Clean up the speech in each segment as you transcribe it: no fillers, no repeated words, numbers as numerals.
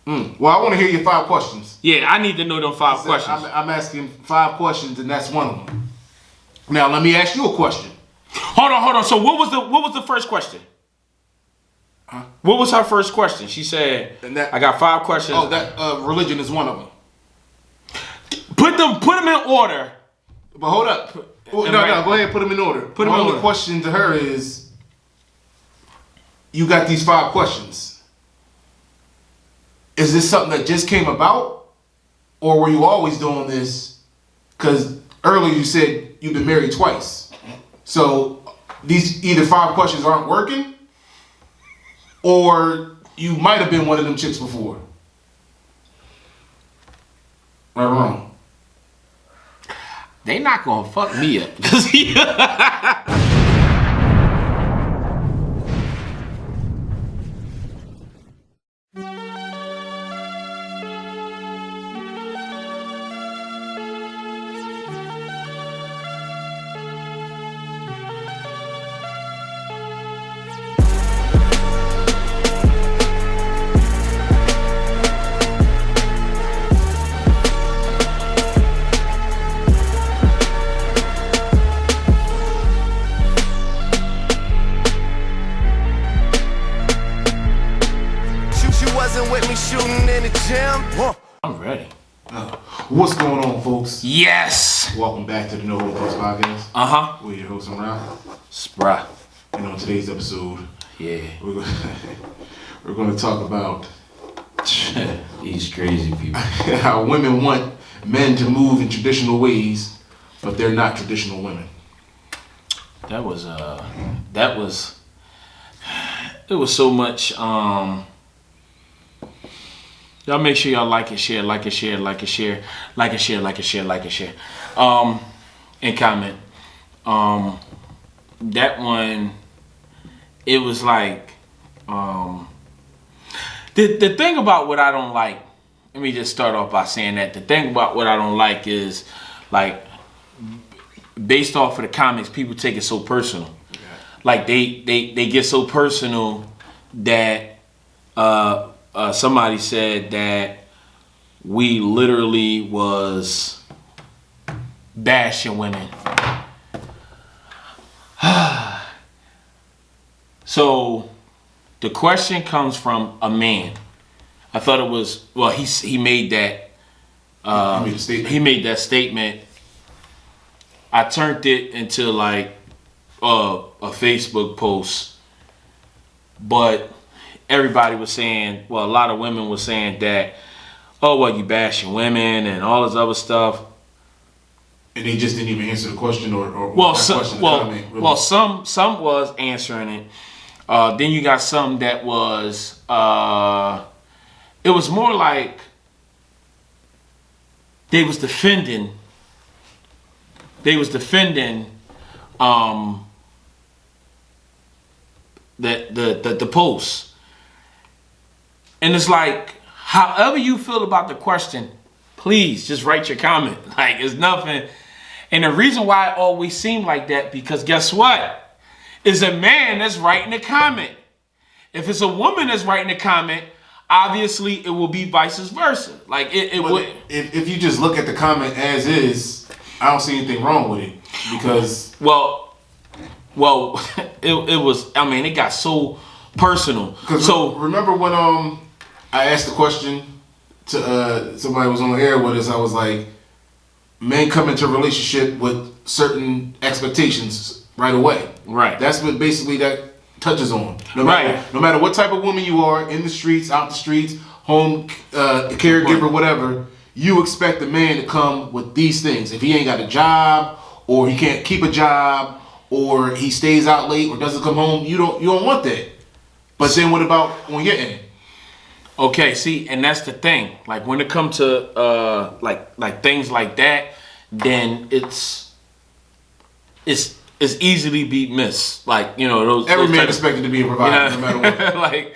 Well, I want to hear your 5 questions. Yeah, I need to know them 5 questions. I'm asking 5 questions, and that's one of them. Now, let me ask you a question. Hold on. So what was the first question? Huh? What was her first question? She said, "I got 5 questions." Oh, that religion is one of them. Put them in order. But hold up. No, go ahead and put them in order. The only question to her is, you got these 5 questions. Is this something that just came about? Or were you always doing this? Because earlier you said you've been married twice. So these either 5 questions aren't working, or you might have been one of them chicks before. Right or wrong? They not gonna fuck me up. I'm ready. What's going on, folks? Yes. Welcome back to the No Hope Post Podcast. We're your host, I'm Ralph. Spra. And on today's episode, we're going to talk about these crazy people. How women want men to move in traditional ways, but they're not traditional women. It was so much. Y'all make sure y'all like and share, and comment. That one, it was like, the thing about what I don't like, let me just start off by saying that the thing about what I don't like is, like, based off of the comments, people take it so personal. Yeah. Like they get so personal that somebody said that we literally was bashing women. So the question comes from a man. I thought it was, well, he made that he made that statement. I turned it into like a Facebook post, but everybody was saying, well, a lot of women were saying that, oh, well, you bashing women and all this other stuff. And they just didn't even answer the question or some was answering it. Then you got some that was, it was more like they was defending the post. And it's like, however you feel about the question, please just write your comment. Like, it's nothing. And the reason why it always seemed like that, because guess what? It's a man that's writing the comment. If it's a woman that's writing the comment, obviously it will be vice versa. Like, it would. If you just look at the comment as is, I don't see anything wrong with it. Because... Well, it was, I mean, it got so personal. So remember when I asked the question to somebody who was on the air with us, I was like, men come into a relationship with certain expectations right away. Right. That's what basically that touches on. No matter what type of woman you are, in the streets, out the streets, home, caregiver, whatever, you expect a man to come with these things. If he ain't got a job, or he can't keep a job, or he stays out late or doesn't come home, you don't want that. But then what about when you're in it? Okay, see, and that's the thing. Like when it comes to like things like that, then it's easily be missed. Like, you know, those every man expected to be a provider, no matter what. Like,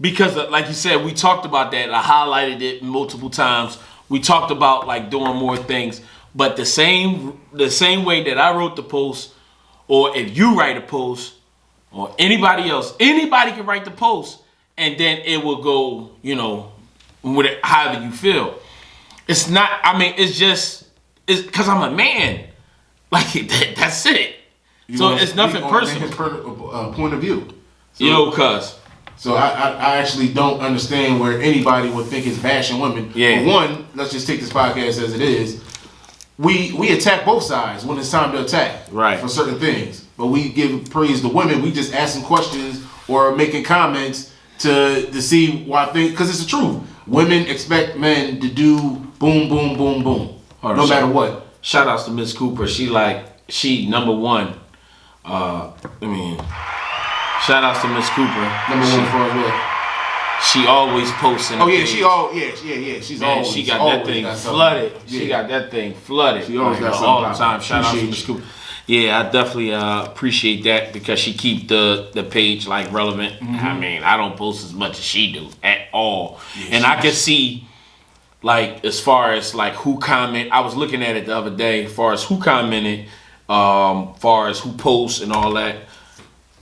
because like you said, we talked about that. I highlighted it multiple times. We talked about like doing more things, but the same way that I wrote the post, or if you write a post, or anybody else, anybody can write the post. And then it will go, you know, however you feel. It's not. I mean, it's because I'm a man. Like that's it. So it's nothing personal. His point of view. So, Yo, cuz. So I actually don't understand where anybody would think it's bashing women. Yeah. For one, let's just take this podcast as it is. We attack both sides when it's time to attack. Right. For certain things. But we give praise to women. We just asking questions or making comments to see why things, because it's the truth. Women expect men to do boom, boom, boom, boom. No matter what. Shout outs to Miss Cooper. She number one. Shout outs to Miss Cooper. Number one for what? She always posting. Oh yeah, she's always. She got that thing flooded. Yeah. She got that thing flooded. She always got all the time. Shout out to Miss Cooper. Yeah, I definitely appreciate that because she keep the page like relevant. Mm-hmm. I mean, I don't post as much as she do at all, and I can see like as far as like who comment. I was looking at it the other day, as far as who commented, far as who posts and all that.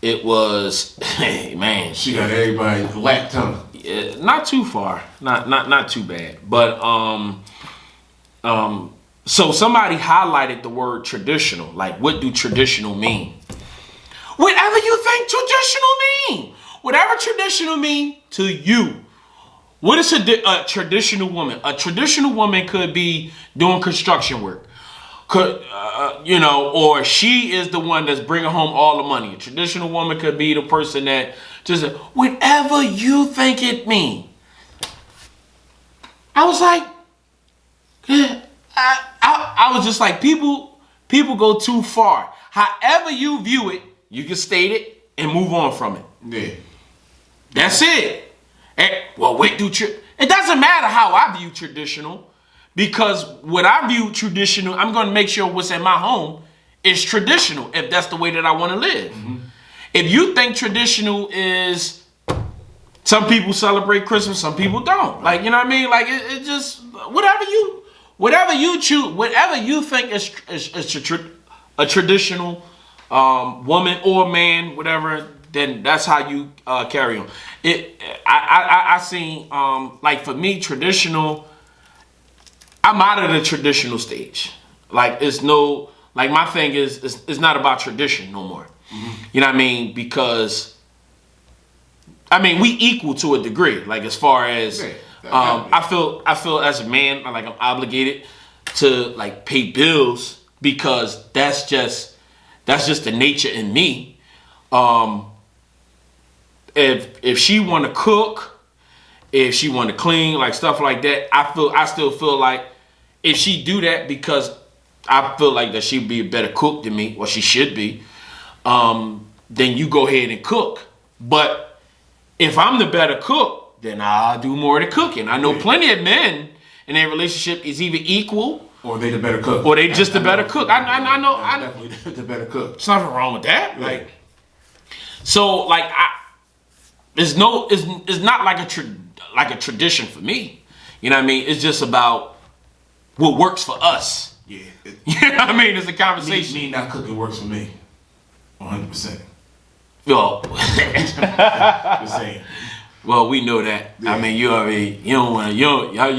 It was, man. She got everybody lapped tongue. Yeah, not too far, not too bad, but so somebody highlighted the word traditional. Like, what do traditional mean? Whatever you think traditional mean. Whatever traditional mean to you. What is a traditional woman? A traditional woman could be doing construction work. Could or she is the one that's bringing home all the money. A traditional woman could be the person that just whatever you think it mean. I was like, I was just like, people go too far. However you view it, you can state it and move on from it. Yeah, that's it. And, well, wait, it doesn't matter how I view traditional. Because what I view traditional, I'm going to make sure what's in my home is traditional if that's the way that I want to live. Mm-hmm. If you think traditional is, some people celebrate Christmas, some people don't. Like, you know what I mean? Like, it just, whatever you choose, whatever you think is a traditional woman or man, whatever, then that's how you carry on. I seen, like for me, traditional, I'm out of the traditional stage. Like my thing is it's not about tradition no more. Mm-hmm. You know what I mean? Because we equal to a degree. Like as far as I feel as a man, like I'm obligated to like pay bills because that's just the nature in me. If she want to cook, if she want to clean, like stuff like that, I still feel like if she do that because I feel like that she'd be a better cook than me, or she should be, then you go ahead and cook. But if I'm the better cook, then I'll do more of the cooking. I know plenty of men in their relationship is either equal or they the better cook, or they just the better cook. I know. Definitely the better cook. There's nothing wrong with that. Yeah. Like, so like it's not like a tradition for me. You know what I mean? It's just about what works for us. Yeah. You know what I mean? It's a conversation. Me not cooking works for me. 100%. Well, just saying. Well, we know that. Yeah. I mean, you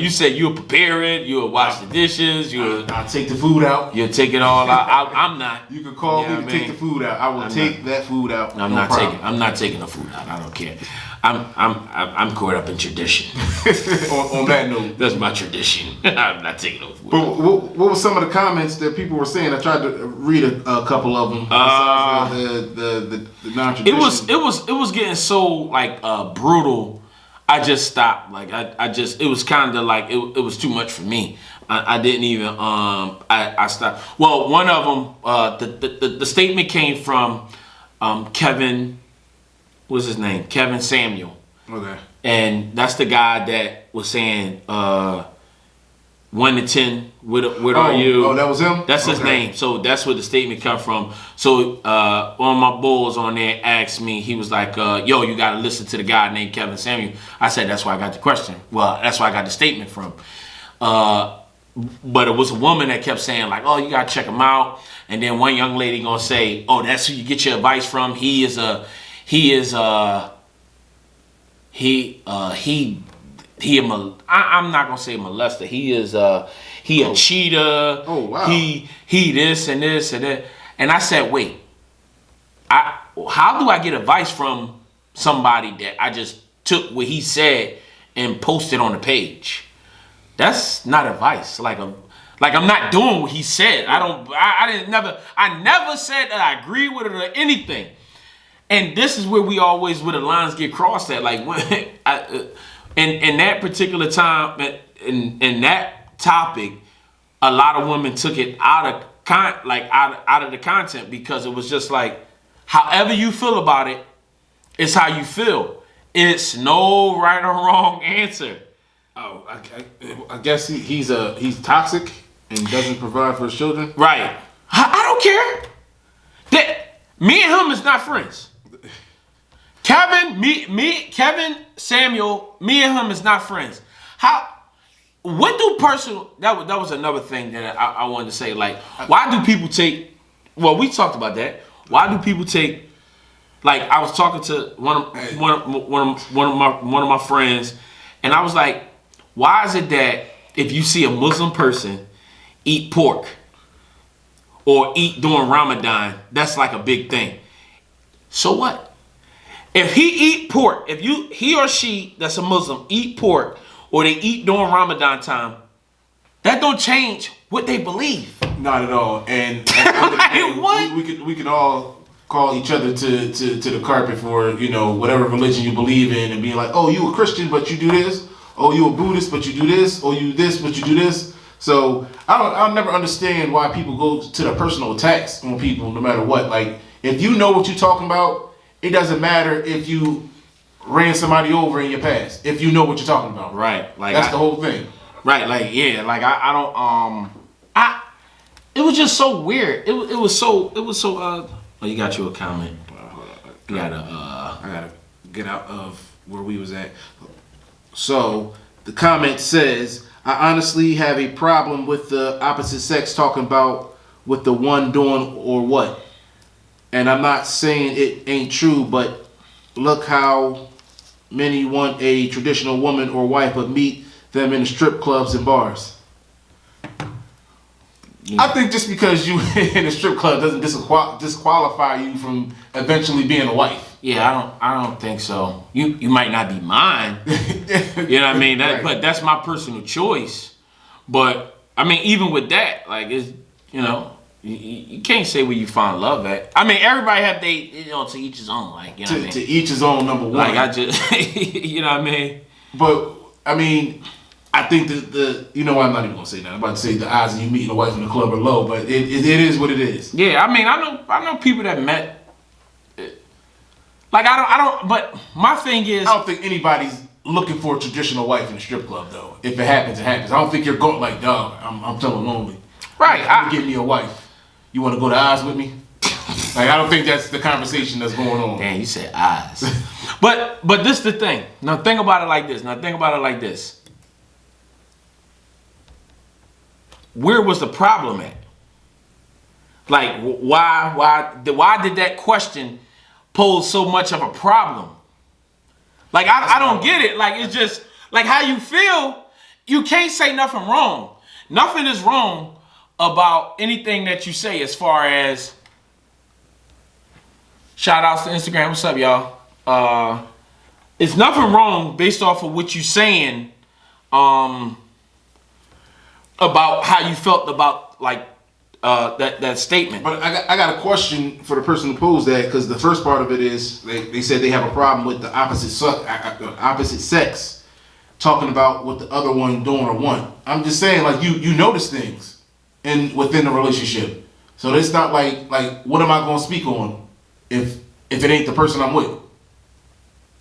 said you'll prepare it, you'll wash the dishes, I'll take the food out. You'll take it all out. I'm not. You can call me to take the food out. I will take that food out. I'm not taking the food out. I don't care. I'm caught up in tradition. on that note, that's my tradition. I'm not taking no food. But what were some of the comments that people were saying? I tried to read a couple of them. Besides the non-tradition. It was getting so like brutal. I just stopped. Like it was kind of like it was too much for me. I didn't even I stopped. Well, one of them the statement came from Kevin. What's his name? Kevin Samuel. Okay. And that's the guy that was saying 1 to 10. What are you? Oh, that was him. That's his name. So that's where the statement come from. So one of my bulls on there asked me. He was like, "Yo, you got to listen to the guy named Kevin Samuel." I said, "That's where I got the question." Well, that's where I got the statement from. But it was a woman that kept saying like, "Oh, you got to check him out." And then one young lady gonna say, "Oh, that's who you get your advice from. I'm not gonna say molester. He is a cheater. Oh wow. He this and this and that. And I said, wait, how do I get advice from somebody that I just took what he said and posted on the page? That's not advice. Like I'm not doing what he said. I never said that I agree with it or anything. And this is where the lines get crossed at. Like when in that particular time, in that topic, a lot of women took it out of the content because it was just like, however you feel about it, it's how you feel. It's no right or wrong answer. Oh, I guess he's toxic and doesn't provide for his children. Right. I don't care. That me and him is not friends. Kevin, Samuel, me and him is not friends. That was another thing that I wanted to say. Like, why do people take? Well, we talked about that. Why do people take? Like, I was talking to one of my friends, and I was like, why is it that if you see a Muslim person eat pork or eat during Ramadan, that's like a big thing? So what? If he eat pork, if he or she that's a Muslim eat pork or they eat during Ramadan time, that don't change what they believe. Not at all. And what? We could all call each other to the carpet for whatever religion you believe in and being like, oh, you a Christian but you do this. Oh, you a Buddhist but you do this. Oh, you this but you do this. So I'll never understand why people go to the personal attacks on people no matter what. Like, if you know what you're talking about, it doesn't matter if you ran somebody over in your past. If you know what you're talking about, right? Like that's the whole thing, right? Like like I don't it was just so weird. It was so. Oh, you got you a comment. I gotta get out of where we was at. So the comment says, I honestly have a problem with the opposite sex talking about what the one doing or what. And I'm not saying it ain't true, but look how many want a traditional woman or wife but meet them in the strip clubs and bars. Yeah. I think just because you in a strip club doesn't disqualify you from eventually being a wife. Yeah, I don't think so. You might not be mine. You know what I mean? Right. But that's my personal choice. But I mean, even with that, like, it's, you can't say where you find love at. I mean, everybody have to each his own. Like, what I mean? To each his own, number one. Like, I just, you know what I mean? But I mean, I think I'm not even gonna say that. I'm about to say the odds of you meeting a wife in the club are low, but it is what it is. Yeah, I mean, I know people that met. Like, I don't. But my thing is, I don't think anybody's looking for a traditional wife in a strip club though. If it happens, it happens. I don't think you're going like, dog, I'm feeling lonely. Right. Give me a wife. You want to go to Oz with me? Like, I don't think that's the conversation that's going on. Damn, you said Oz. but this is the thing. Now think about it like this. Where was the problem at? Like, why did that question pose so much of a problem? Like, I don't get it. Like, it's just like how you feel. You can't say nothing wrong. Nothing is wrong about anything that you say as far as shout outs to Instagram. What's up, y'all? It's nothing wrong based off of what you're saying about how you felt about like that statement. But I got a question for the person who posed that, because the first part of it is they said they have a problem with the opposite sex talking about what the other one doing or want. I'm just saying, like, you notice things within the relationship, so it's not like what am I going to speak on if it ain't the person I'm with,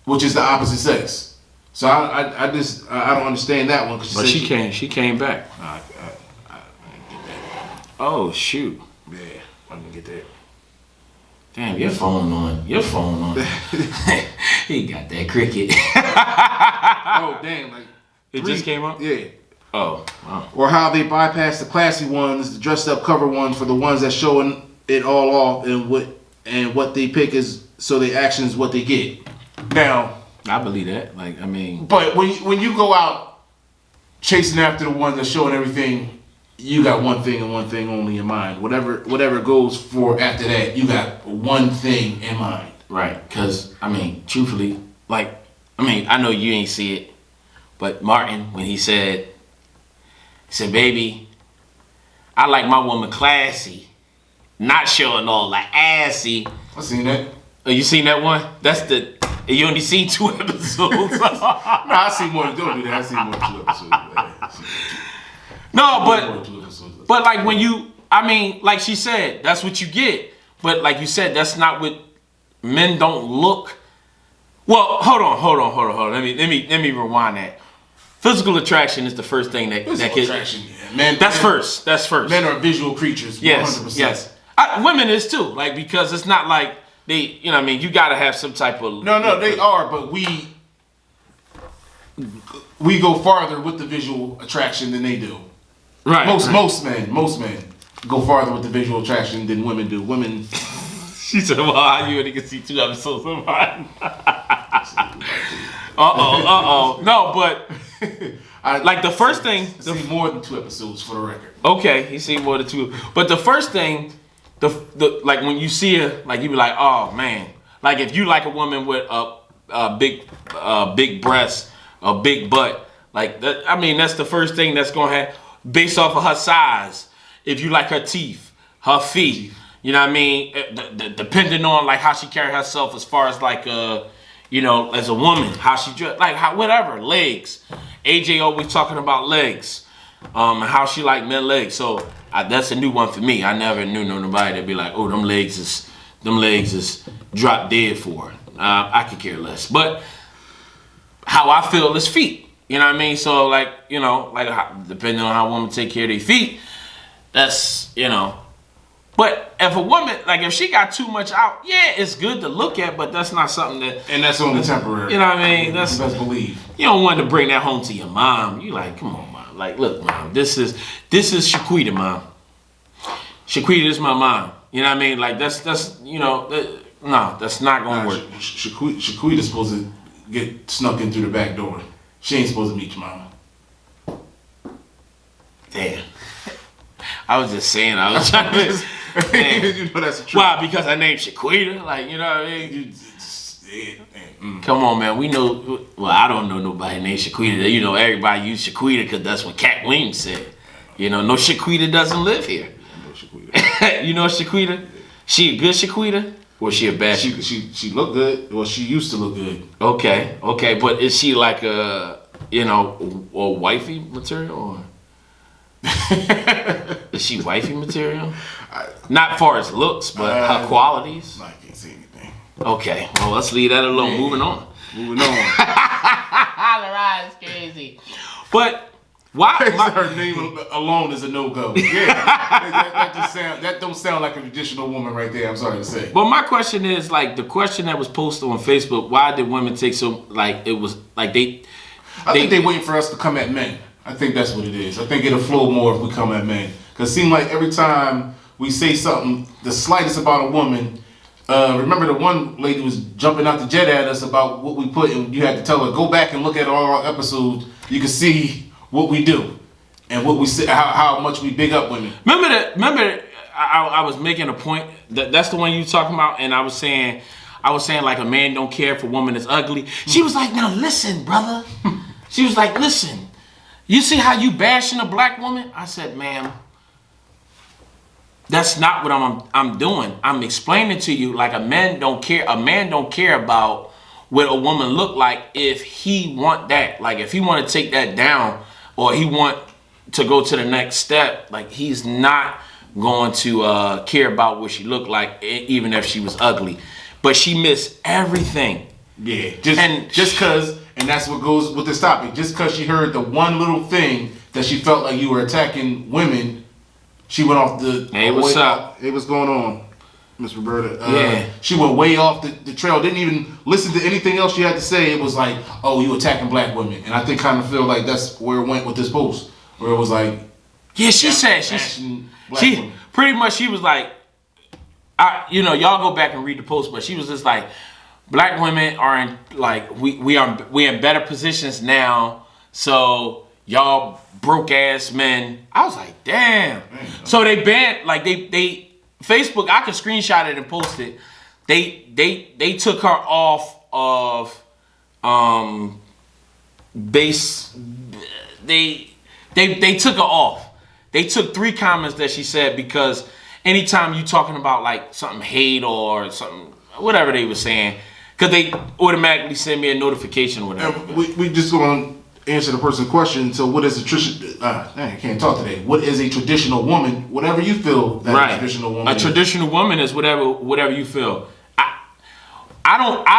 which is the opposite sex. So I don't understand that one. But she came back. I didn't get that. Oh shoot! Yeah, I didn't get that. Damn, your phone on. He got that cricket. Oh damn! Like it just came up. Yeah. Oh. Wow. Or how they bypass the classy ones, the dressed up cover ones for the ones that showing it all off, and what they pick is so their actions what they get. Now I believe that. Like, I mean, but when you go out chasing after the one that's showing everything, you got one thing and one thing only in mind. Whatever goes for after that, you got one thing in mind. Right? Because I mean, truthfully, like, I mean, I know you ain't see it, but Martin, when he said, "Baby, I like my woman classy, not showing all the assy." I seen that. Oh, you seen that one? That's the. You only seen 2 episodes. No, I see more. Don't do that. I see more than 2 episodes. No, but like when you, I mean, like she said, that's what you get. But like you said, that's not what men don't look. Well, hold on. Let me rewind that. Physical attraction is the first thing that attraction. Yeah. Man, That's first. Men are visual creatures. 100%. Yes. Women is too. Like, because it's not like they, you know what I mean, you got to have some type of. No, they are, but we go farther with the visual attraction than they do. Right. Most men go farther with the visual attraction than women do. Women. She said, "Well, how you only can see 2 episodes of mine?" No, but like the first thing, see more than 2 episodes for the record. Okay, he seen more than 2. But the first thing, the like when you see her, like you be like, oh man, like if you like a woman with a big breast, a big butt, like that. I mean, that's the first thing that's gonna have based off of her size. If you like her teeth, her feet, you know what I mean. Depending on like how she carry herself as far as like you know, as a woman, how she dress, like how whatever legs. AJ always talking about legs, how she like men legs. So that's a new one for me. I never knew nobody that be like, oh, them legs is drop dead for her. I could care less. But how I feel is feet. You know what I mean? So like, you know, like depending on how a woman take care of their feet, that's, you know. But if a woman, like if she got too much out, yeah, it's good to look at, but that's not something that. And that's only temporary. You know what I mean? That's best believe. You don't want to bring that home to your mom. You like, come on, mom. Like, look, mom, this is Shaquita, mom. Shaquita is my mom. You know what I mean? Like that's you know, no, that's not gonna work. Shaquita's supposed to get snuck in through the back door. She ain't supposed to meet your mama. Damn. I was just saying. I was trying to. You know that's the truth. Why? Because I named Shaquita. Like, you know what I mean? Come on, man. We know. Well, I don't know nobody named Shaquita. You know, everybody use Shaquita because that's what Cat Williams said. You know, no Shaquita doesn't live here. You know Shaquita? She a good Shaquita? Or she a bad? She look good. Well, she used to look good. Okay. But is she like a wifey material or? Is she wifey material? Not far as looks, but her qualities. I can't say anything. Okay, well let's leave that alone. Man. Moving on. The ride is crazy. But why? Her name alone is a no-go. Yeah, that don't sound like a traditional woman right there. I'm sorry to say. But my question is like the question that was posted on Facebook. Why did women take so like it was like they? I think they waiting for us to come at men. I think that's what it is. I think it'll flow more if we come at men. Because it seems like every time we say something, the slightest about a woman, remember the one lady was jumping out the jet at us about what we put, and you had to tell her, go back and look at all our episodes. You can see what we do and what we say, how much we big up women. Remember, I was making a point. That's the one you talking about, and I was saying like a man don't care if a woman is ugly. She was like, now listen, brother. She was like, listen. You see how you bashing a black woman? I said, ma'am, that's not what I'm doing. I'm explaining to you like a man don't care about what a woman look like if he want that. Like if he want to take that down or he want to go to the next step, like he's not going to care about what she looked like even if she was ugly. But she missed everything. Yeah, just because, and that's what goes with this topic. Just because she heard the one little thing that she felt like you were attacking women, she went off the. Hey, what's up? Hey, what's going on, Miss Roberta? Yeah. She went way off the trail. Didn't even listen to anything else she had to say. It was like, oh, you attacking black women, and I think kind of feel like that's where it went with this post, where it was like. Yeah, she said she pretty much she was like, y'all go back and read the post, but she was just like. black women are in we in better positions now. So y'all broke ass men. I was like, damn. So they banned they Facebook. I could screenshot it and post it. They took her off of base. They took her off. They took 3 comments that she said because anytime you talking about like something hate or something, whatever they were saying, because they automatically send me a notification or whatever. And we just going to answer the person's question. So what is a traditional, I can't talk today. What is a traditional woman? Whatever you feel that a traditional woman is. A traditional woman is whatever you feel. Let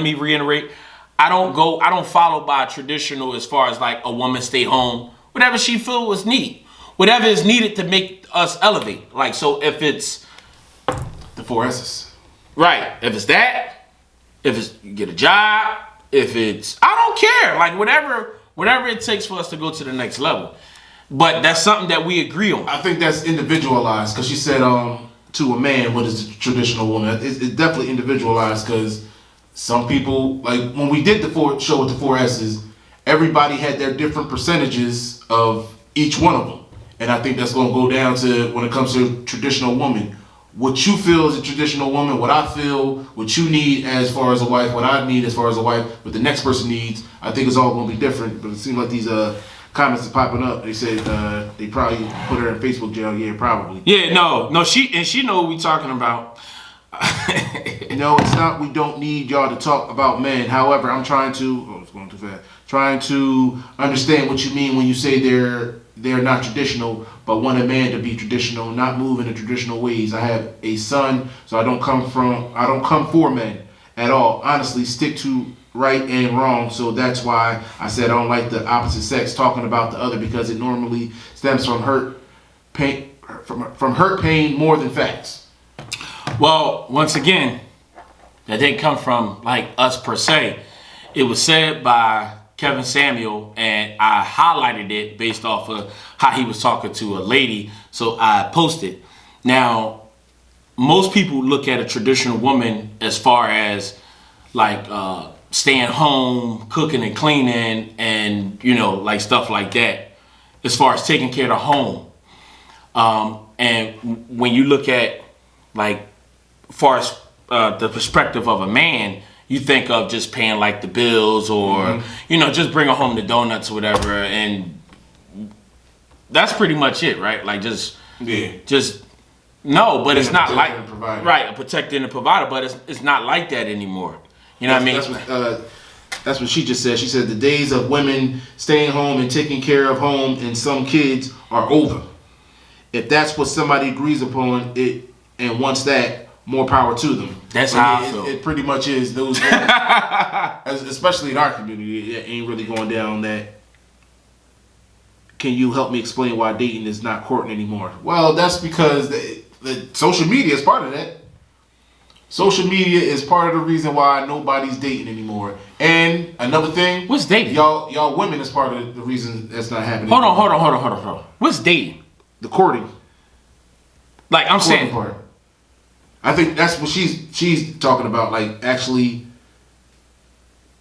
me reiterate. I don't follow by traditional as far as like a woman stay home. Whatever she feel was needed. Whatever is needed to make us elevate. Like, so if it's the 4 S's. Right. If it's that, if it's you get a job, if it's, I don't care. Like whatever it takes for us to go to the next level. But that's something that we agree on. I think that's individualized because she said to a man, what is the traditional woman? It's definitely individualized because some people, like when we did the show with the 4 S's, everybody had their different percentages of each one of them. And I think that's going to go down to when it comes to traditional woman. What you feel is a traditional woman, what I feel, what you need as far as a wife, what I need as far as a wife, what the next person needs, I think it's all going to be different. But it seems like these comments are popping up. They said they probably put her in Facebook jail. Yeah, probably. Yeah, no, she know what we talking about. No, it's not. We don't need y'all to talk about men. However, I'm trying to. It's going too fast. Trying to understand what you mean when you say they're not traditional, but want a man to be traditional, not move in the traditional ways. I have a son, so I don't come for men at all. Honestly, stick to right and wrong. So that's why I said I don't like the opposite sex talking about the other because it normally stems from hurt pain more than facts. Well, once again, that didn't come from like us per se. It was said by Kevin Samuel, and I highlighted it based off of how he was talking to a lady, so I posted. Now, most people look at a traditional woman as far as like staying home, cooking and cleaning, and like stuff like that, as far as taking care of the home. And when you look at like, far as the perspective of a man, you think of just paying like the bills or, just bringing home the donuts or whatever. And that's pretty much it, right? Like no, but it's not like, right, a protector and a provider, but it's not like that anymore. You know what I mean? That's what she just said. She said the days of women staying home and taking care of home and some kids are over. If that's what somebody agrees upon it and wants that, more power to them. That's how I feel. It pretty much is those, especially in our community, it ain't really going down that. Can you help me explain why dating is not courting anymore? Well, that's because the social media is part of that. Social media is part of the reason why nobody's dating anymore. And another thing, what's dating? Y'all women is part of the reason that's not happening. Hold on. What's dating? The courting. Like I'm saying. Part. I think that's what she's talking about, like actually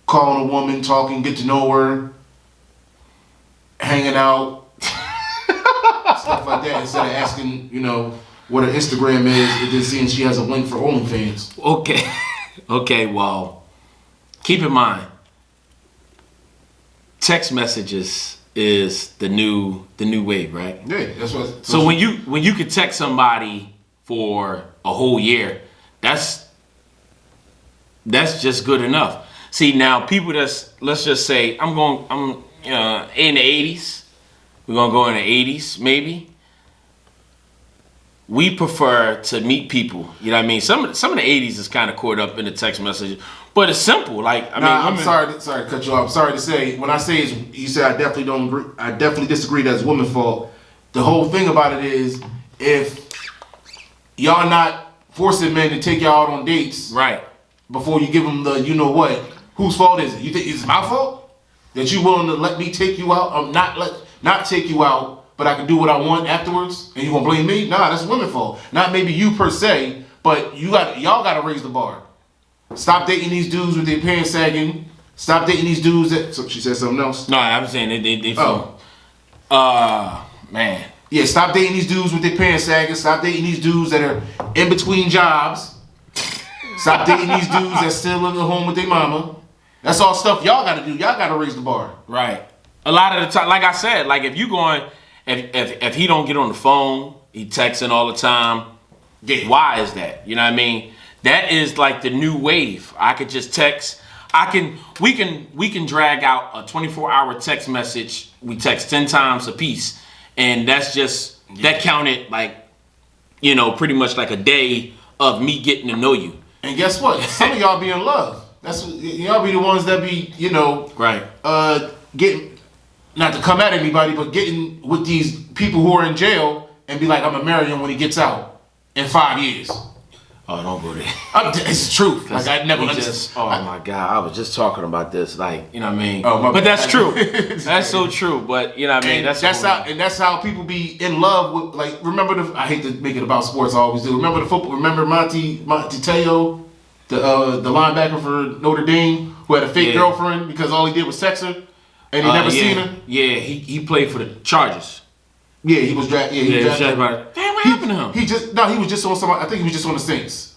calling a woman, talking, get to know her, hanging out, stuff like that, instead of asking, what her Instagram is, and then seeing she has a link for OnlyFans. Okay, well, keep in mind, text messages is the new wave, right? Yeah, that's what. So when you could text somebody for a whole year, that's just good enough. See, now people let's just say in the 80s, we're gonna go in the 80s maybe. We prefer to meet people. You know what I mean? Some of the 80s is kind of caught up in the text message, but it's simple. Like I'm sorry to cut you off. I'm sorry to say, when I say you say I definitely don't agree. I definitely disagree that it's women's fault. The whole thing about it is if y'all not forcing men to take y'all out on dates, right? Before you give them the, whose fault is it? You think it's my fault that you willing to let me take you out? Not take you out, but I can do what I want afterwards, and you gonna blame me? Nah, that's women's fault. Not maybe you per se, But y'all got to raise the bar. Stop dating these dudes with their pants sagging. Stop dating these dudes that. So she said something else. No, I was saying they man. Yeah, stop dating these dudes with their pants sagging. Stop dating these dudes that are in between jobs. Stop dating these dudes that still live at home with their mama. That's all stuff y'all got to do. Y'all got to raise the bar. Right. A lot of the time, like I said, like if you going, if he don't get on the phone, he texting all the time. Yeah. Why is that? You know what I mean? That is like the new wave. I could just text. We can drag out a 24-hour text message. We text 10 times a piece, and that's just that counted like, pretty much like a day of me getting to know you. And guess what? Some of y'all be in love. That's y'all be the ones that be right. Getting, not to come at anybody, but getting with these people who are in jail and be like, I'm gonna marry him when he gets out in 5 years. Oh, don't go there. It's the truth. Like I never my God, I was just talking about this. Like, you know what I mean? Oh, but that's true. That's so true. But you know what I mean? That's how people be in love with. Like, remember I hate to make it about sports. I always do. Remember the football. Remember Monty Teo, the linebacker for Notre Dame, who had a fake girlfriend because all he did was sex her, and he never seen her. Yeah, he played for the Chargers. Yeah, he was drafted. Yeah, he was drafted. Damn, what happened to him? He was just on some. I think he was just on the Saints.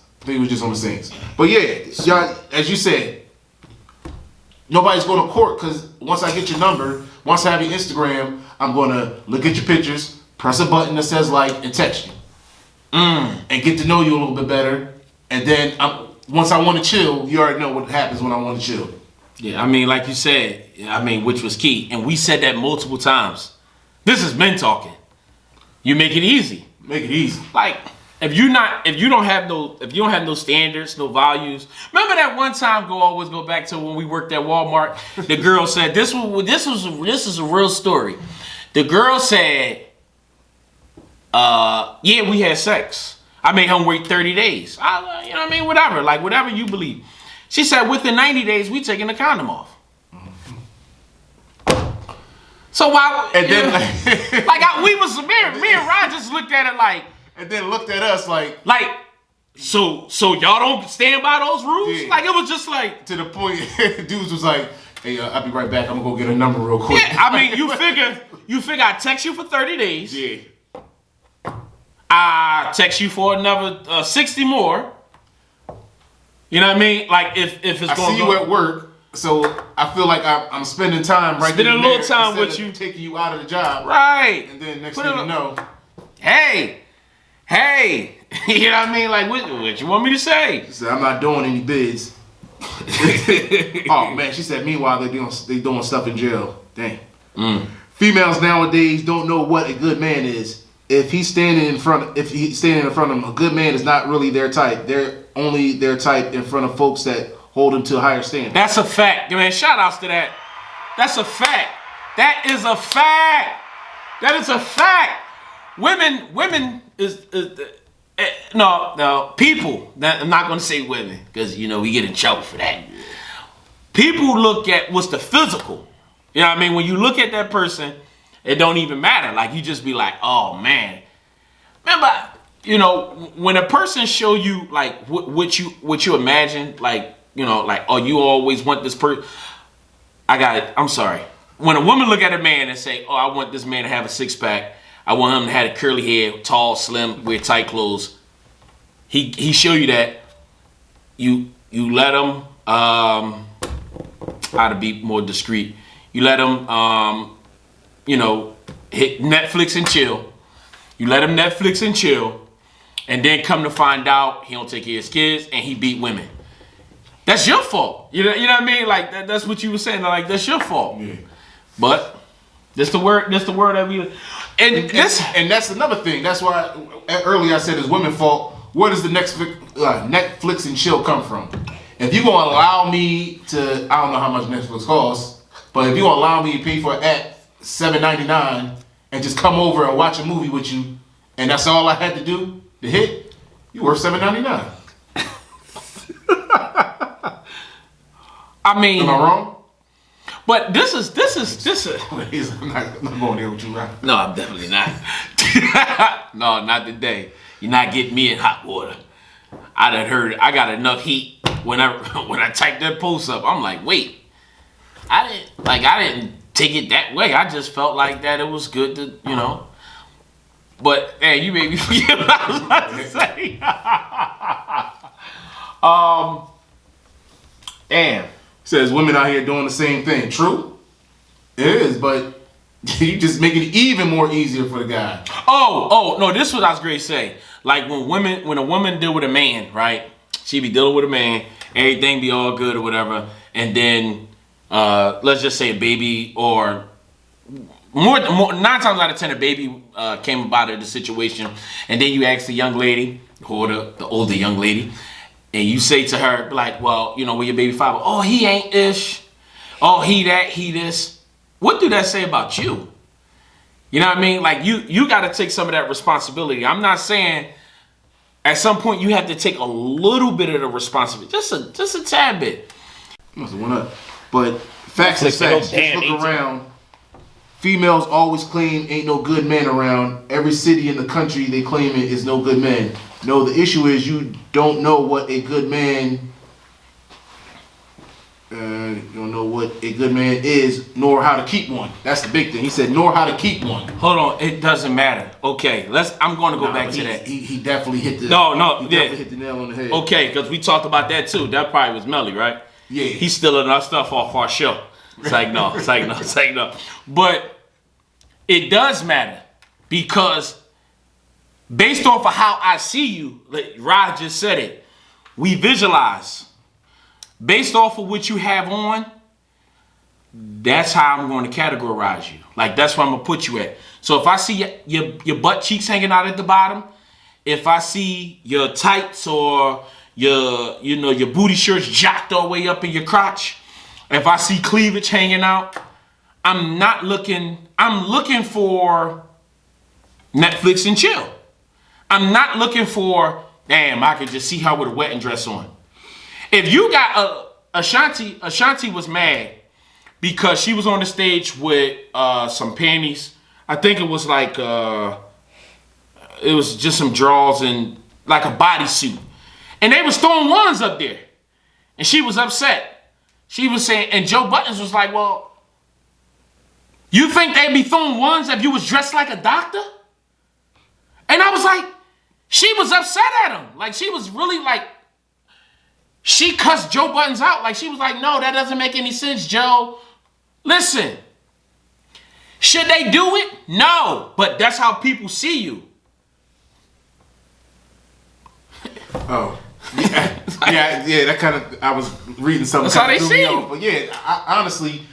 But yeah, y'all, as you said, nobody's going to court because once I get your number, once I have your Instagram, I'm going to look at your pictures, press a button that says like, and text you, and get to know you a little bit better. And then once I want to chill, you already know what happens when I want to chill. Yeah, I mean, like you said, which was key, and we said that multiple times. This is men talking. You make it easy. Make it easy. Like if you don't have no standards, no values. Remember that one time? Always go back to when we worked at Walmart. The girl said this is a real story. The girl said, yeah, we had sex. I made him wait 30 days. You know what I mean? Whatever. Like whatever you believe. She said within 90 days we taking the condom off. So why? And then, me and Rod just looked at it like, and then looked at us like, so y'all don't stand by those rules? Yeah. Like it was just like to the point. Dudes was like, hey, I'll be right back. I'm gonna go get a number real quick. Yeah, I mean, you figure I text you for 30 days. Yeah. I text you for another 60 more. You know what I mean? Like if it's going. I see you at work. So I feel like I'm spending time spending a little time with you, taking you out of the job, right? And then next thing you know, hey, you know what I mean? Like what you want me to say? She said I'm not doing any bids. Oh man, she said. Meanwhile, they doing stuff in jail. Dang. Females nowadays don't know what a good man is. If he's standing in front of them, a good man is not really their type. They're only their type in front of folks that hold him to a higher standard. That's a fact, man. Shout outs to that. That's a fact. That is a fact. That is a fact. Women is no people. I'm not gonna say women because we get in trouble for that. People look at what's the physical. You know what I mean? When you look at that person, it don't even matter. Like you just be like, oh man. Remember, when a person show you like what you imagine, like. Oh, you always want this person. I'm sorry. When a woman look at a man and say, oh, I want this man to have a six-pack. I want him to have a curly hair, tall, slim, wear tight clothes. He show you that. You let him, how to be more discreet. You let him, hit Netflix and chill. You let him Netflix and chill. And then come to find out he don't take care of his kids and he beat women. That's your fault. You know what I mean? Like that's what you were saying. Like that's your fault. Yeah. But that's the word that we and that's another thing. That's why earlier I said it's women's fault. Where does the Netflix and chill come from? If you're gonna allow me to, I don't know how much Netflix costs, but if you're gonna allow me to pay for it at $7.99 and just come over and watch a movie with you, and that's all I had to do to hit, you worth $7.99. I mean, am I wrong? But this is. I'm not going there with you, right? No, I'm definitely not. No, not today. You're not getting me in hot water. I got enough heat when I typed that post up. I'm like, wait, I didn't take it that way. I just felt like that it was good to, you know. But hey, you made me forget what I was about to say. Damn. Says women out here doing the same thing. True, it is, but you just make it even more easier for the guy. Oh no, this is what I was going to say. Like when a woman deal with a man, right? She be dealing with a man, everything be all good or whatever, and then let's just say a baby or more 9 times out of 10 a baby came about in the situation, and then you ask the young lady or the older young lady, and you say to her like, well, you know, where your baby father? Oh, he ain't ish. Oh, he that, he this. What do that say about you? You know what I mean? Like you got to take some of that responsibility. I'm not saying at some point you have to take a little bit of the responsibility, just a tad bit. Must have went up. But facts is facts. Just look around. Females always claim ain't no good men around. Every city in the country they claim it is no good men. No, the issue is you don't know what a good man. You don't know what a good man is, nor how to keep one. That's the big thing. He said, nor how to keep one. Hold on, it doesn't matter. Okay, I'm going to go back to that. He definitely hit the. Definitely hit the nail on the head. Okay, because we talked about that too. That probably was Melly, right? Yeah. He's stealing our stuff off our show. It's like no, it's like no, it's like no. But it does matter because based off of how I see you, like Rod just said it, we visualize. Based off of what you have on, that's how I'm going to categorize you. Like that's where I'm gonna put you at. So if I see your butt cheeks hanging out at the bottom, if I see your tights or your booty shirts jocked all the way up in your crotch, if I see cleavage hanging out, I'm looking for Netflix and chill. I'm not looking for, damn, I could just see her with a wedding dress on. If you got Ashanti was mad because she was on the stage with some panties. I think it was like it was just some drawers and like a bodysuit, and they was throwing ones up there, and she was upset. She was saying, and Joe Buttons was like, "Well, you think they'd be throwing ones if you was dressed like a doctor?" And I was like, she was upset at him, like she was really like. She cussed Joe Buttons out. Like, she was like, no, that doesn't make any sense, Joe. Listen, should they do it? No, but that's how people see you. Oh. Yeah, yeah, that kind of, I was reading something. That's how they see you. But yeah, honestly,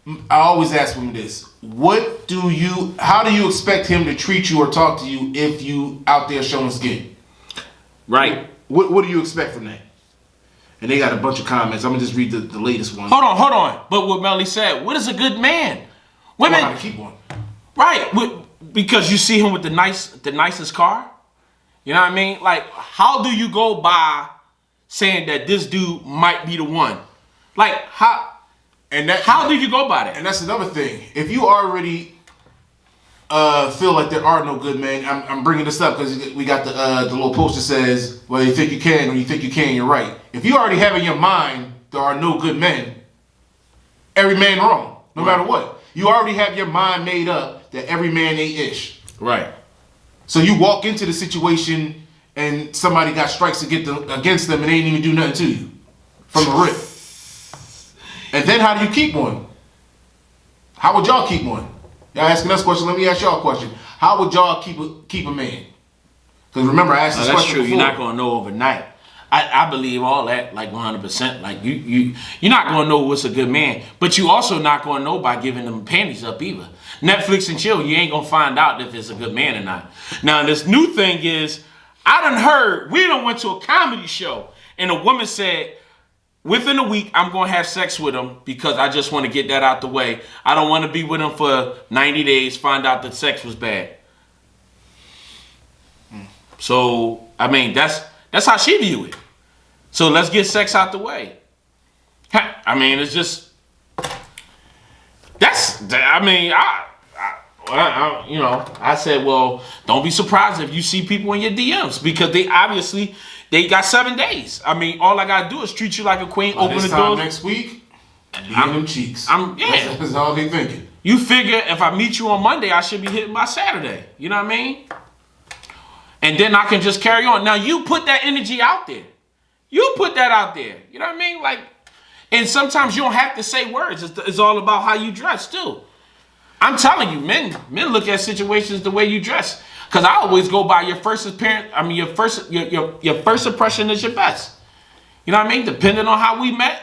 I always ask him this. How do you expect him to treat you or talk to you if you out there showing skin? Right. What do you expect from that? And they got a bunch of comments. I'm gonna just read the latest one. Hold on. But what Melly said, what is a good man? Women how to keep one. Right. Because you see him with the nicest car. You know what I mean? Like, how do you go by saying that this dude might be the one? Like, how do you go by that? And that's another thing. If you already feel like there are no good men, I'm bringing this up because we got the little post that says, well, you think you can, when you think you can, you're right. If you already have in your mind there are no good men, every man wrong, no matter what. You already have your mind made up that every man ain't ish. Right. So you walk into the situation and somebody got strikes against them and they ain't even do nothing to you from the rip. And then how do you keep one? How would y'all keep one? Y'all asking us questions. Let me ask y'all a question. How would y'all keep a man? Because remember, I asked this question that's true. before. You're not gonna know overnight. I believe all that, like 100%. Like you're not gonna know what's a good man, but you also not gonna know by giving them panties up either. Netflix and chill, you ain't gonna find out if it's a good man or not. Now this new thing is, we done went to a comedy show and a woman said, within a week, I'm going to have sex with him because I just want to get that out the way. I don't want to be with him for 90 days, find out that sex was bad. So, I mean, that's how she view it. So let's get sex out the way. I mean, it's just, I said, well, don't be surprised if you see people in your DMs because they obviously, They got 7 days. I mean, all I gotta do is treat you like a queen, open the door. Next week, be in them cheeks. Yeah. That's all they thinking. You figure if I meet you on Monday, I should be hitting by Saturday. You know what I mean? And then I can just carry on. Now you put that energy out there. You put that out there. You know what I mean? Like, and sometimes you don't have to say words. It's all about how you dress too. I'm telling you, men look at situations the way you dress. Cause I always go by your first appearance. I mean, your first impression is your best. You know what I mean? Depending on how we met.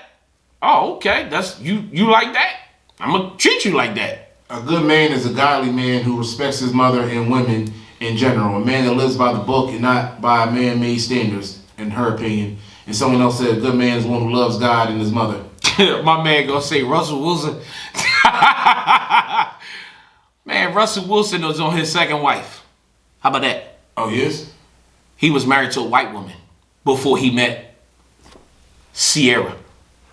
Oh, okay. That's you like that. I'm gonna treat you like that. A good man is a godly man who respects his mother and women in general. A man that lives by the book and not by man-made standards, in her opinion. And someone else said a good man is one who loves God and his mother. My man gonna say Russell Wilson. Man, Russell Wilson was on his second wife. How about that? Oh, yes? He was married to a white woman before he met Sierra.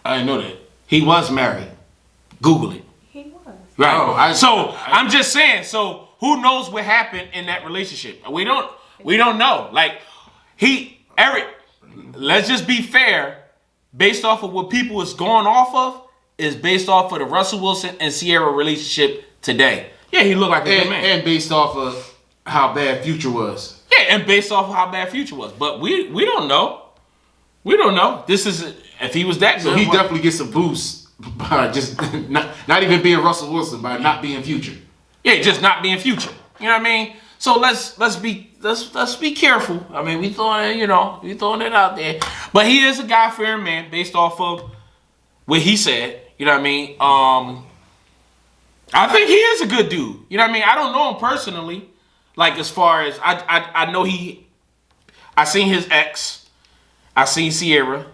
I didn't know that. He was married. Google it. He was. Right. Oh, I'm just saying. So who knows what happened in that relationship? We don't know. Like Eric. Let's just be fair. Based off of what people is going off of, is based off of the Russell Wilson and Sierra relationship today. Yeah, he looked like a good man. And based off of how bad Future was. Yeah, and based off of how bad Future was. But we don't know. We don't know. This is if he was that good. So he definitely gets a boost by just not even being Russell Wilson, by not being Future. Yeah, just not being Future. You know what I mean? So let's be careful. I mean, we throwing it out there. But he is a God-fearing man based off of what he said. You know what I mean? I think he is a good dude. You know what I mean? I don't know him personally. Like as far as I know I seen his ex. I seen Sierra.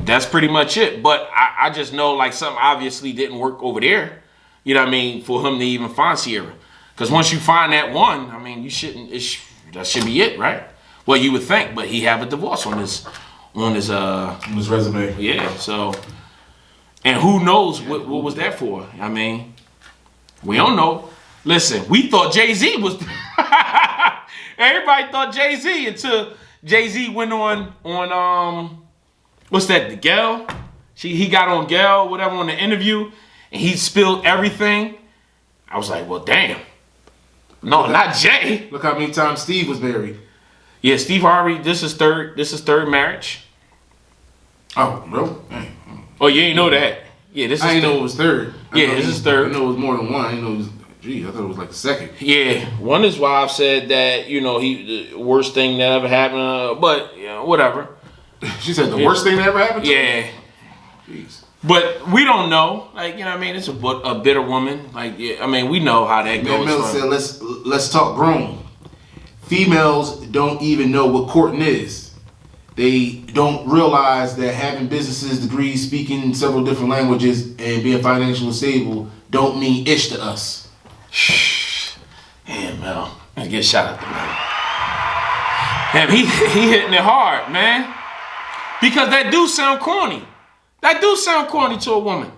That's pretty much it. But I just know like something obviously didn't work over there. You know what I mean? For him to even find Sierra. Because once you find that one, I mean, that should be it, right? Well, you would think, but he have a divorce on his resume. Yeah, so, and who knows what was that for? I mean, we don't know. Listen, we thought Jay-Z was, everybody thought Jay-Z until Jay-Z went on what's that, the Gail? He got on Gail, whatever, on the interview, and he spilled everything. I was like, well, damn. No, not Jay. Look how many times Steve was married. Yeah, Steve Harvey, this is third marriage. Oh, really? Dang. Oh, you ain't know that? Yeah, this is I didn't know it was third. This is third. I know it was more than one. I didn't know it was, I thought it was like the second. Yeah, one of his wives said that, the worst thing that ever happened, but, whatever. She said the worst thing that ever happened to her? Jeez. But we don't know. Like, you know what I mean? It's a bitter woman. Like, yeah, I mean, we know how that goes. Miller said, let's talk grown. Females don't even know what courting is. They don't realize that having businesses, degrees, speaking several different languages, and being financially stable don't mean ish to us. Damn, Mel. Let's get a shout out to Mel. Damn, he hitting it hard, man. Because that do sound corny. That do sound corny to a woman.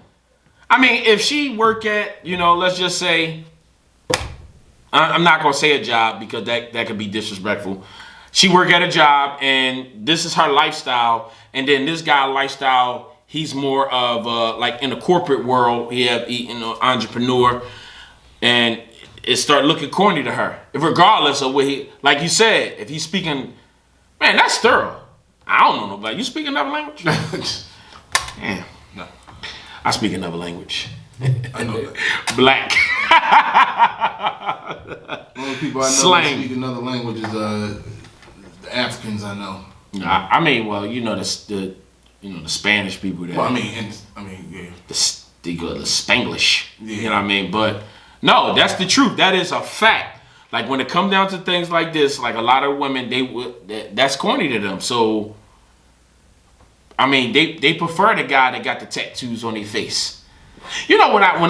I mean, if she work at, let's just say, I'm not going to say a job because that could be disrespectful. She work at a job and this is her lifestyle. And then this guy lifestyle, he's more of like in the corporate world, he have entrepreneur. And it start looking corny to her. Regardless of what like you said, if he's speaking, man, that's thorough. I don't know nobody. You speak another language? Damn. No. I speak another language. I know that. Black. Only people I know Slang. that speak another language is the Africans I know. I mean, well, the Spanish people that. Well, I mean, yeah. The Spanglish. Yeah. You know what I mean? But no, that's the truth. That is a fact. Like when it comes down to things like this, like a lot of women, that's corny to them. So, I mean, they prefer the guy that got the tattoos on their face. When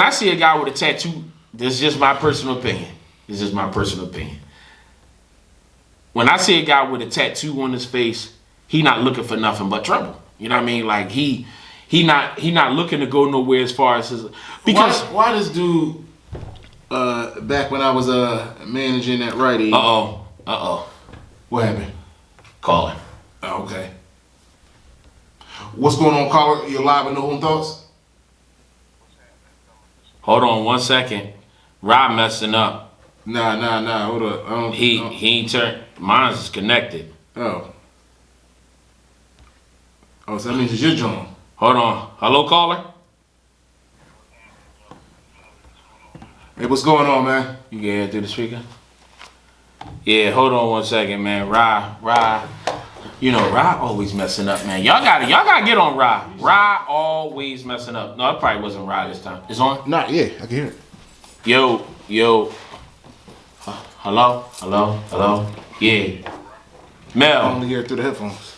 I see a guy with a tattoo, this is just my personal opinion. When I see a guy with a tattoo on his face, he not looking for nothing but trouble. You know what I mean? Like he not looking to go nowhere as far as his. Because why this dude? Back when I was managing at Rite Aid. What happened? Calling. Oh, okay. What's going on, caller? You're live with No Home Thoughts? Hold on 1 second. Rob messing up. Nah. Hold up. He ain't turned. Mine's is connected. Oh, so that means it's your joint. Hold on. Hello, caller? Hey, what's going on, man? You can hear it through the speaker? Yeah, hold on 1 second, man. Rye. You know, Rye always messing up, man. Y'all gotta get on Rye. Rye always messing up. No, it probably wasn't Rye this time. It's on? Nah, yeah, I can hear it. Yo. Hello? Yeah. Mel. I only hear it through the headphones.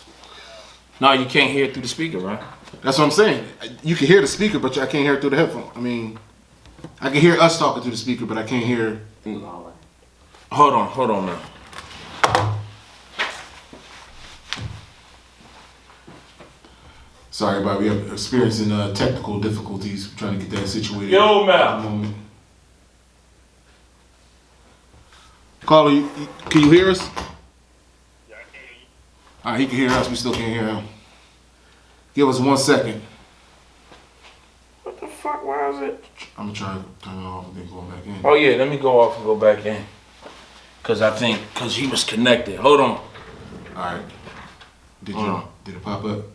No, you can't hear it through the speaker, right? That's what I'm saying. You can hear the speaker, but I can't hear it through the headphone. I mean, I can hear us talking through the speaker, but I can't hear. Hold on now. Sorry, Bob. We are experiencing technical difficulties trying to get that situated. Yo, Mel. At the moment. Caller, can you hear us? Yeah, I can hear you. All right, he can hear us. We still can't hear him. Give us 1 second. What the fuck? Why is it? I'm gonna try to turn it off and then go back in. Oh yeah, let me go off and go back in. Cause he was connected. Hold on. All right. Did it pop up?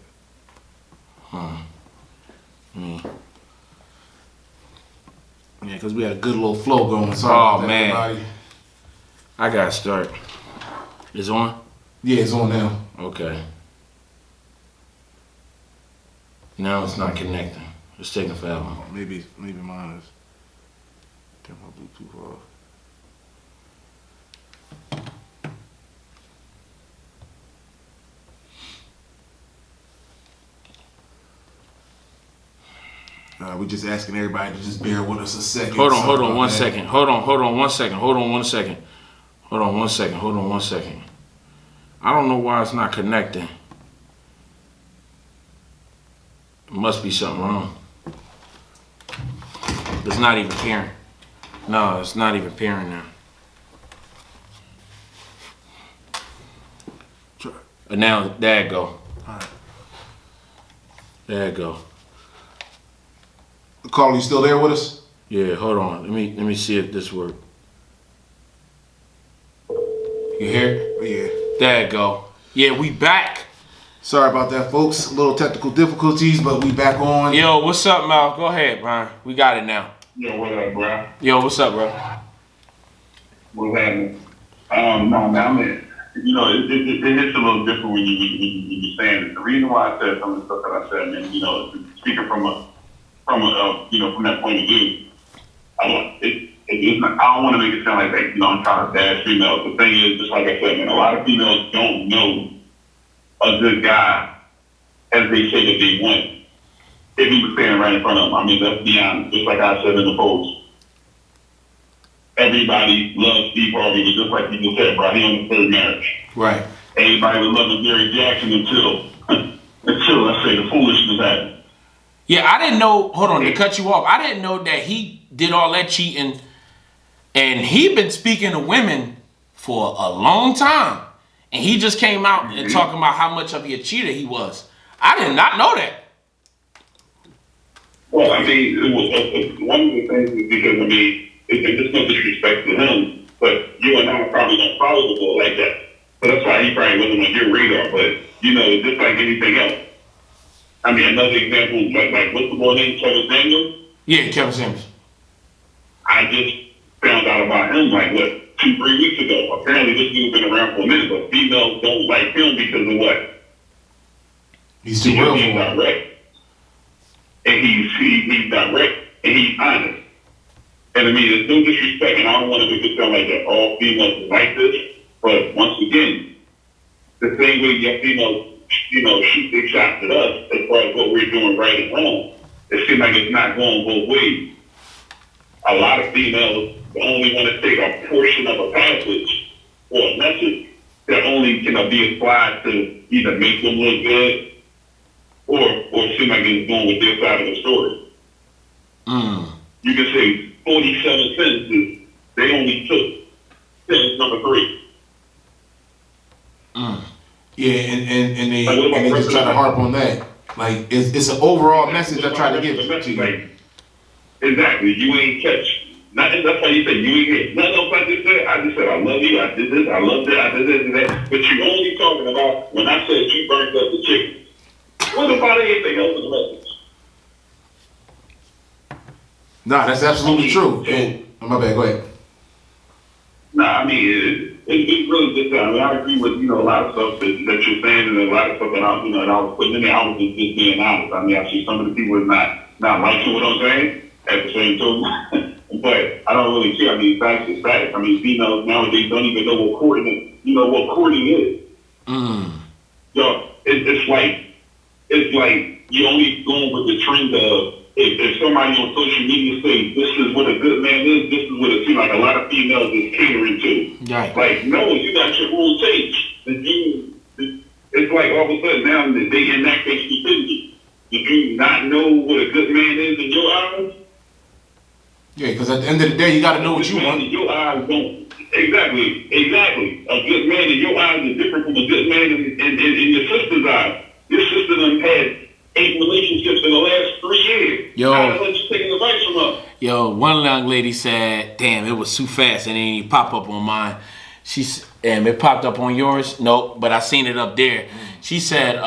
Yeah, because we had a good little flow going. Sorry about that, man. everybody. I gotta start. It's on? Yeah, it's on now. Okay. Now it's not connecting. It's taking forever. Maybe mine is. Turn my Bluetooth off. We're just asking everybody to just bear with us a second. Hold on 1 second. Hold on 1 second. I don't know why it's not connecting. Must be something wrong. It's not even pairing. No, it's not even pairing now. And now, there it go. Alright. There it go. Carl, you still there with us? Yeah, hold on. Let me see if this works. You hear it? Yeah. There it go. Yeah, we back. Sorry about that, folks. A little technical difficulties, but we back on. Yo, what's up, Mal? Go ahead, Brian. We got it now. Yo, what up, bro? Yo, what's up, bro? What's happening? No, man, I mean, you know, it hits a little different when you saying it. The reason why I said some of the stuff that I said, man, you know, speaking from that point of view, I don't want to make it sound like that, you know, I'm trying to bash females. The thing is, just like I said, man, a lot of females don't know a good guy as they say that they want. If he was standing right in front of them, I mean, let's be honest, just like I said in the post. Everybody loves Steve Harvey, but just like people said, bro, he on the third marriage. Right. Everybody was loving Jerry Jackson until I say the foolishness happened. Yeah, I didn't know. Hold on, to cut you off. I didn't know that he did all that cheating, and he been speaking to women for a long time, and he just came out and talking about how much of a cheater he was. I did not know that. Well, I mean, it was, one of the things is because, I mean, it's no disrespect to him, but you and I probably don't follow the ball like that. So that's why he probably wasn't on your radar. But, you know, just like anything else. I mean, another example, like what's the boy name, Kevin Samuels? Yeah, Kevin Samuels. I just found out about him, 2-3 weeks ago. Apparently this dude's been around for a minute, but females don't like him because of what? He's too real for He's him. direct. And he's direct, and he's honest. And I mean, there's no disrespect, and I don't want to make it sound like that all females are like this, but once again, the same way your females, you know, shoot their shots at us as far as what we're doing right and wrong, it seems like it's not going both ways. A lot of females only want to take a portion of a passage or a message that only can be applied to either make them look good or seem like it's going with their side of the story. You can say 47 sentences, they only took sentence number 3. Yeah, and they just try to harp on that. Like it's an overall message I try to give to you. Like, exactly, you ain't catch. That's why you say you ain't hit. Nothing else I just said. I just said I love you. I did this. I love that. I did this and that. But you only talking about when I said you burnt up the chicken. What about anything else in the message? Nah, that's absolutely true. My bad. Go ahead. Nah, I mean it's really just that. I mean, I agree with a lot of stuff that you're saying, and a lot of stuff that I was putting in there. I was just being honest. I mean, I see some of the people is not liking what I'm saying at the same time, but I don't really care. I mean, facts is facts. I mean, females nowadays don't even know what courting is. What courting is. Yo, it's like you're only going with the trend of. If somebody on social media say this is what a good man is, this is what it seems like a lot of females is catering to. Right. Like, no, you got your own taste. It's like all of a sudden now they enact their stupidity. Did you not know what a good man is in your eyes? Yeah, because at the end of the day, you got to know what you want. Your eyes don't. Exactly. A good man in your eyes is different from a good man in your sister's eyes. Your sister done had 8 relationships in the last 3 years. Yo. How the hell you taking advice from her? Yo, one young lady said, damn, it was too fast and it didn't pop up on mine. It popped up on yours? Nope, but I seen it up there. She said,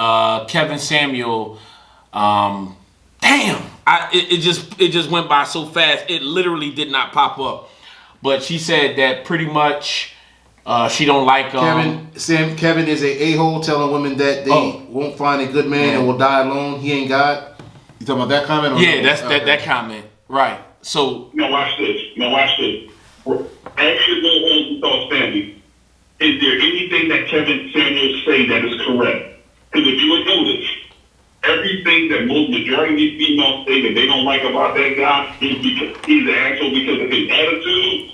Kevin Samuel, damn, it just went by so fast. It literally did not pop up. But she said that pretty much she don't like Kevin is a a-hole telling women that they won't find a good man and will die alone. He ain't God. You talking about that comment? Yeah, that's that comment. Right. So now watch this. Ask your little old thoughts family. Is there anything that Kevin Samuels say that is correct? Because if you would notice, everything that majority of these females say that they don't like about that guy is because he's an asshole because of his attitude.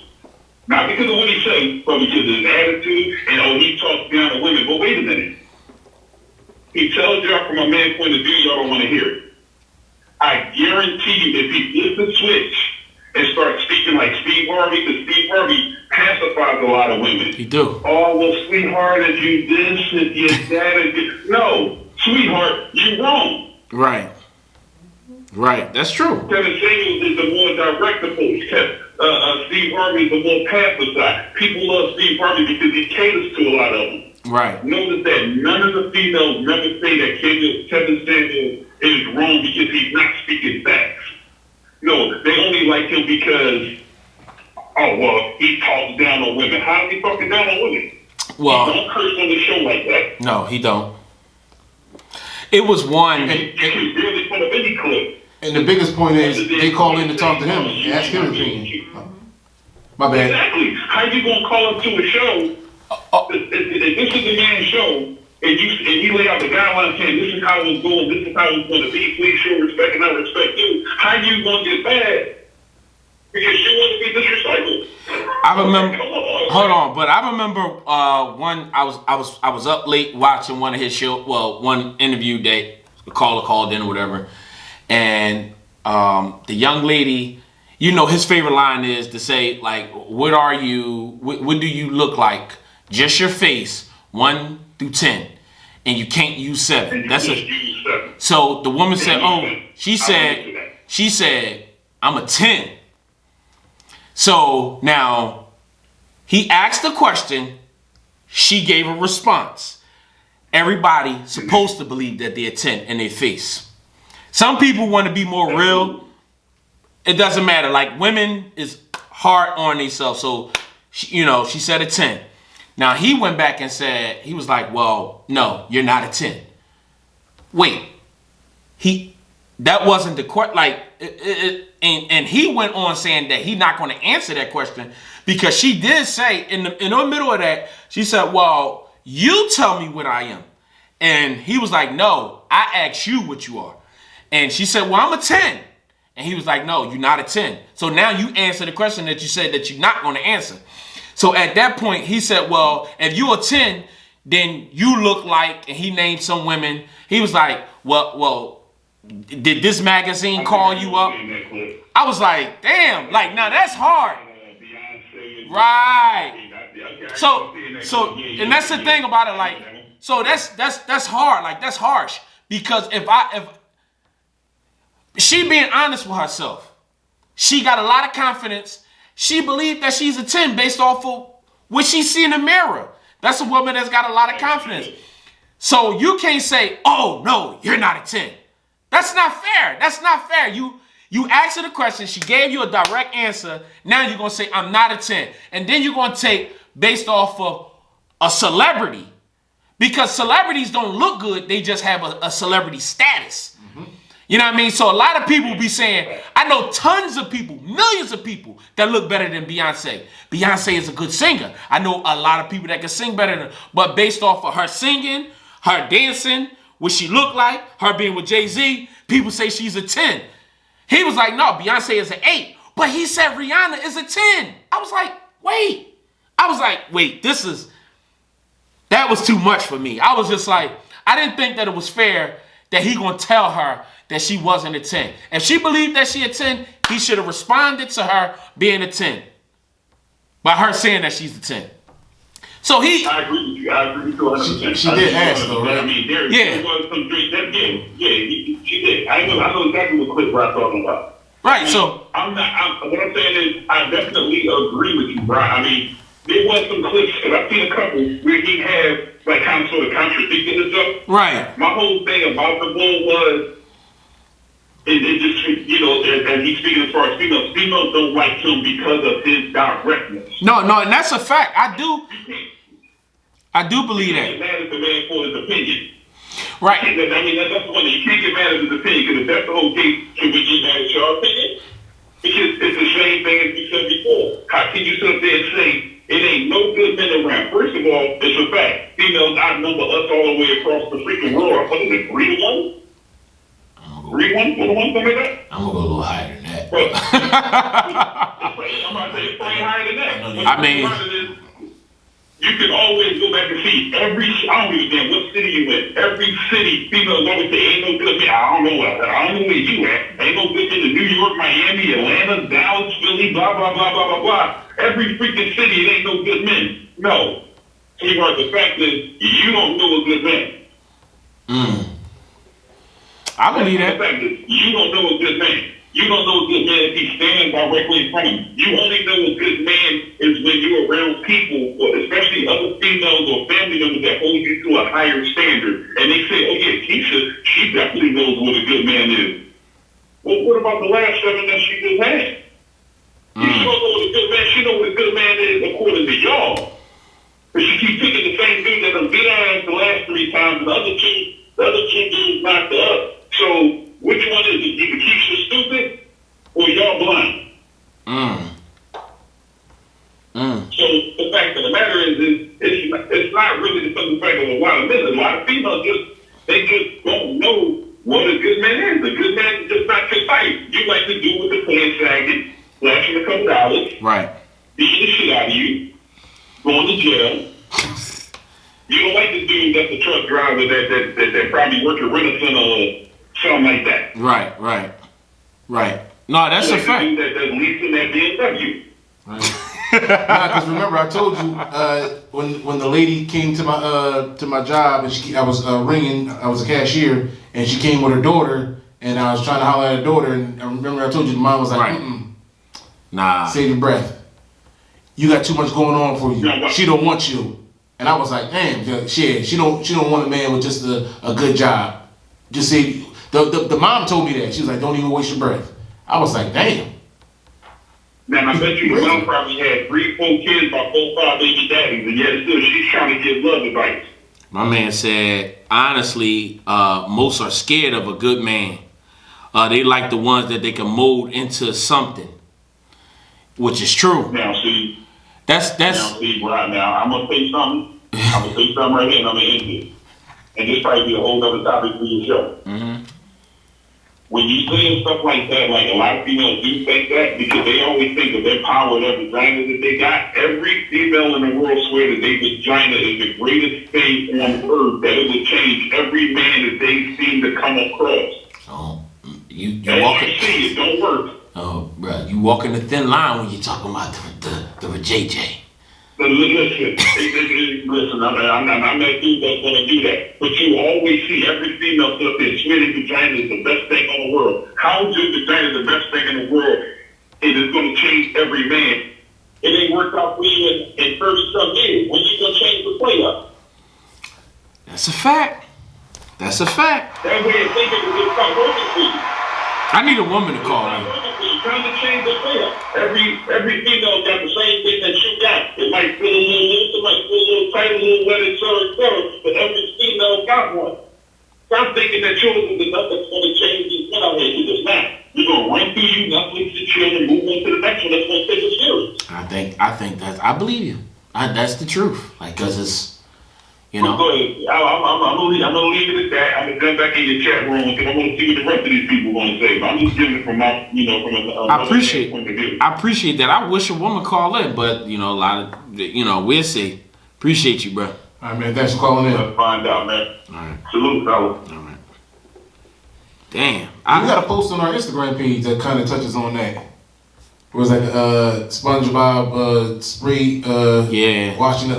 Not because of what he says, but because of his attitude and he talks down to women. But wait a minute. He tells y'all from a man's point of view, y'all don't want to hear it. I guarantee you, if he flips the switch and starts speaking like Steve Harvey, because Steve Harvey pacifies a lot of women. he do. Oh, well, sweetheart, if you this, if you that, if you... No, sweetheart, you wrong. Right. That's true. Kevin Samuels is the more direct approach. Steve Harvey is the more passive side. People love Steve Harvey because he caters to a lot of them. Right. Notice that none of the females never say that Kevin Samuels is wrong because he's not speaking facts. No, they only like him because, he talks down on women. How is he talking down on women? Well, he don't curse on the show like that. No, he don't. It was one. And he barely put up any clip. And the biggest point is they call in to talk to him and ask him his opinion. My bad. Exactly. How you gonna call up to a show? If this is the man's show, and you lay out the guidelines saying this is how it's going, this is how it's going to be. Please show respect, and I respect you. How you gonna get mad because you want to be disrespectful? I remember. Hold on, but I remember one. I was up late watching one of his show. Well, one interview that the caller called in or whatever, and the young lady. His favorite line is to say, like, what are you, what do you look like? Just your face, 1 through 10. And you can't use 7. That's use 7. So the woman said, she said, I'm a 10. So now he asked the question, she gave a response. Everybody supposed to believe that they're 10 in their face. Some people want to be more real. It doesn't matter. Like, women is hard on themselves. So, she said a 10. Now, he went back and said, he was like, well, no, you're not a 10. Wait. That wasn't the question. Like, and he went on saying that he's not going to answer that question because she did say, in the middle of that, she said, well, you tell me what I am. And he was like, no, I asked you what you are. And she said, well, I'm a 10. And he was like, no, you're not a 10. So now you answer the question that you said that you're not going to answer. So at that point, he said, well, if you're a 10, then you look like, and he named some women. He was like, well, did this magazine call you up? I was like, damn, like, now that's hard. Right. And that's the thing about it. Like, so that's hard. Like, that's harsh because if she being honest with herself, she got a lot of confidence. She believed that she's a 10 based off of what she see in the mirror. That's a woman that's got a lot of confidence. So you can't say, "Oh no, you're not a 10." That's not fair. That's not fair. You asked her the question. She gave you a direct answer. Now you're going to say, "I'm not a 10." And then you're going to take based off of a celebrity. Because celebrities don't look good. They just have a celebrity status. Mm-hmm. You know what I mean? So a lot of people be saying, I know tons of people, millions of people that look better than Beyonce. Beyonce is a good singer. I know a lot of people that can sing better than her. But based off of her singing, her dancing, what she looked like, her being with Jay-Z, people say she's a 10. He was like, no, Beyonce is an 8. But he said Rihanna is a 10. I was like, wait, that was too much for me. I was just like, I didn't think that it was fair that he gonna tell her that she wasn't a 10. If she believed that she a 10, he should have responded to her being a 10. By her saying that she's a 10. So I agree with you. I agree with you 100%. She did ask though, right? I mean, there was some drink that she did. I know exactly what clip we're talking about. Right, so what I'm saying is I definitely agree with you, Brian. I mean, there was some clips, and I've seen a couple where he had like kind of sort of contradicting himself. Right. My whole thing about the bull was, it just, and he's speaking as far as females. Females don't like him because of his directness. No, and that's a fact. I do believe that. You can't get mad at the man for his opinion. Right. I mean, that's the one thing. You can't get mad at his opinion, because if that's the whole case, should we get mad at your opinion? Because it's the same thing as we said before. How can you sit up there and say, it ain't no good men around? First of all, it's a fact. Females outnumber us all the way across the freaking world. What is it, 3-1? 3-1? 4-1, something like that? I'm going to go a little higher than that. Well, I'm about to say it's probably higher than that. I mean, you can always go back and see I don't give a damn what city you in. Every city, females always say, ain't no good men. I don't know where you at. Ain't no good men in New York, Miami, Atlanta, Dallas, Philly, blah, blah, blah, blah, blah, blah. Every freaking city, it ain't no good men. No. Sweetheart, the fact is, you don't know a good man. I believe that. The fact is, you don't know a good man. You don't know a good man if he's standing directly in front of you. You only know a good man is when you're around people, or especially other females or family members that hold you to a higher standard. And they say, oh yeah, Keisha, she definitely knows what a good man is. Well, what about the last 7 that she just had? You don't know what a good man, she knows what a good man is according to y'all. But she keeps picking the same dude that done beat her ass the last 3 times, and the other two dudes knocked her up. So, which one is it? Either Keisha stupid or y'all blind? So the fact of the matter is it's not really the simple fact of a lot of men. A lot of females just don't know what a good man is. A good man is just not your type. You like to do with the pants sagging, flashing a couple dollars, right, beating the shit out of you, going to jail. You don't like the dude that's the truck driver that probably work at Renaissance or something like that. Right. No, that's a fact. That's leasing that BMW. Right. Because remember, I told you when the lady came to my job and I was ringing. I was a cashier, and she came with her daughter, and I was trying to holler at her daughter. And I remember I told you the mom was like, Nah, save your breath. You got too much going on for you. She don't want you. And I was like, damn, shit. She don't want a man with just a good job. Just say the mom told me that. She was like, don't even waste your breath. I was like, damn. Now, I bet you the mom probably had 3, 4 kids by 4, 5 baby daddies, and yet still she's trying to give love advice. My man said, honestly, most are scared of a good man. They like the ones that they can mold into something, which is true. Now, see. That's. Now, see, right now, I'm gonna say something. I'm gonna say something right here, and I'm gonna end it. And this probably be a whole other topic for your show. Mm-hmm. When you say stuff like that, like a lot of females do think that because they always think of their power, their vagina that they got. Every female in the world swear that their vagina is the greatest thing on earth, that it would change every man that they seem to come across. Oh, you walk it. See, it don't work. Oh, bro, you walking the thin line when you're talking about the JJ. Listen, I'm not that dude that's going to do that. But you always see every female stuff that sweaty vagina is the best thing in the world. How is your vagina the best thing in the world? It is going to change every man. It ain't worked out for you in 30-some years. When you going to change the play up? That's a fact. That's a fact. That way of thinking is just not working for you. I need a woman to call me. Trying to change the player. Every female got the same thing that you got. It might feel a little loose, it might feel a little tight, a little wet, etc., but every female got one. Stop thinking that yours is enough that's going to change these men out here. You're just not. You're going to run through you, Netflix and chill, and move on to the next one that's going to take it serious. I think I believe you. That's the truth. Like, cause it's, you know. Go ahead. I'm gonna leave it at that. I'm gonna jump back in your chat room because I want to see what the rest of these people are going to say. But I'm just giving it from my, from a I appreciate that. I wish a woman call in, but a lot of, we'll see. Appreciate you, bro. All right, man. Thanks for calling in. Let's find out, man. All right. Salute, fellas. All right. Damn. We got a post on our Instagram page that kind of touches on that. It was like SpongeBob spray washing the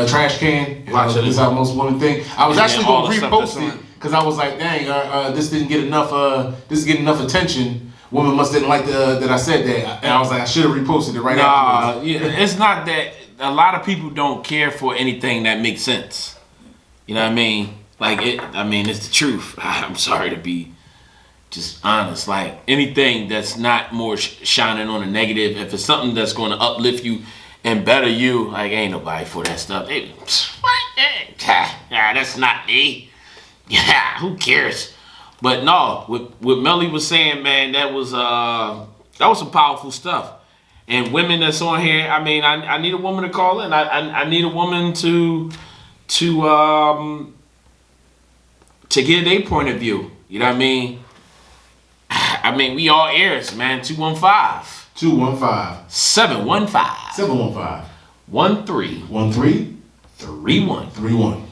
trash can. This is how most women think. I was actually going to repost it because I was like, dang, this didn't get enough. This is getting enough attention. Women must didn't like that I said that, and I was like, I should have reposted it right afterwards. It's not that. A lot of people don't care for anything that makes sense. You know what I mean? Like it's the truth. I'm sorry to be just honest. Like anything that's not more shining on a negative, if it's something that's going to uplift you and better you, like ain't nobody for that stuff. That's not me. Yeah, who cares? But no, what Melly was saying, man, that was some powerful stuff. And women that's on here, I mean, I need a woman to call in. I need a woman to give their point of view. You know what I mean? I mean, we all ears, man. 215-715-1331.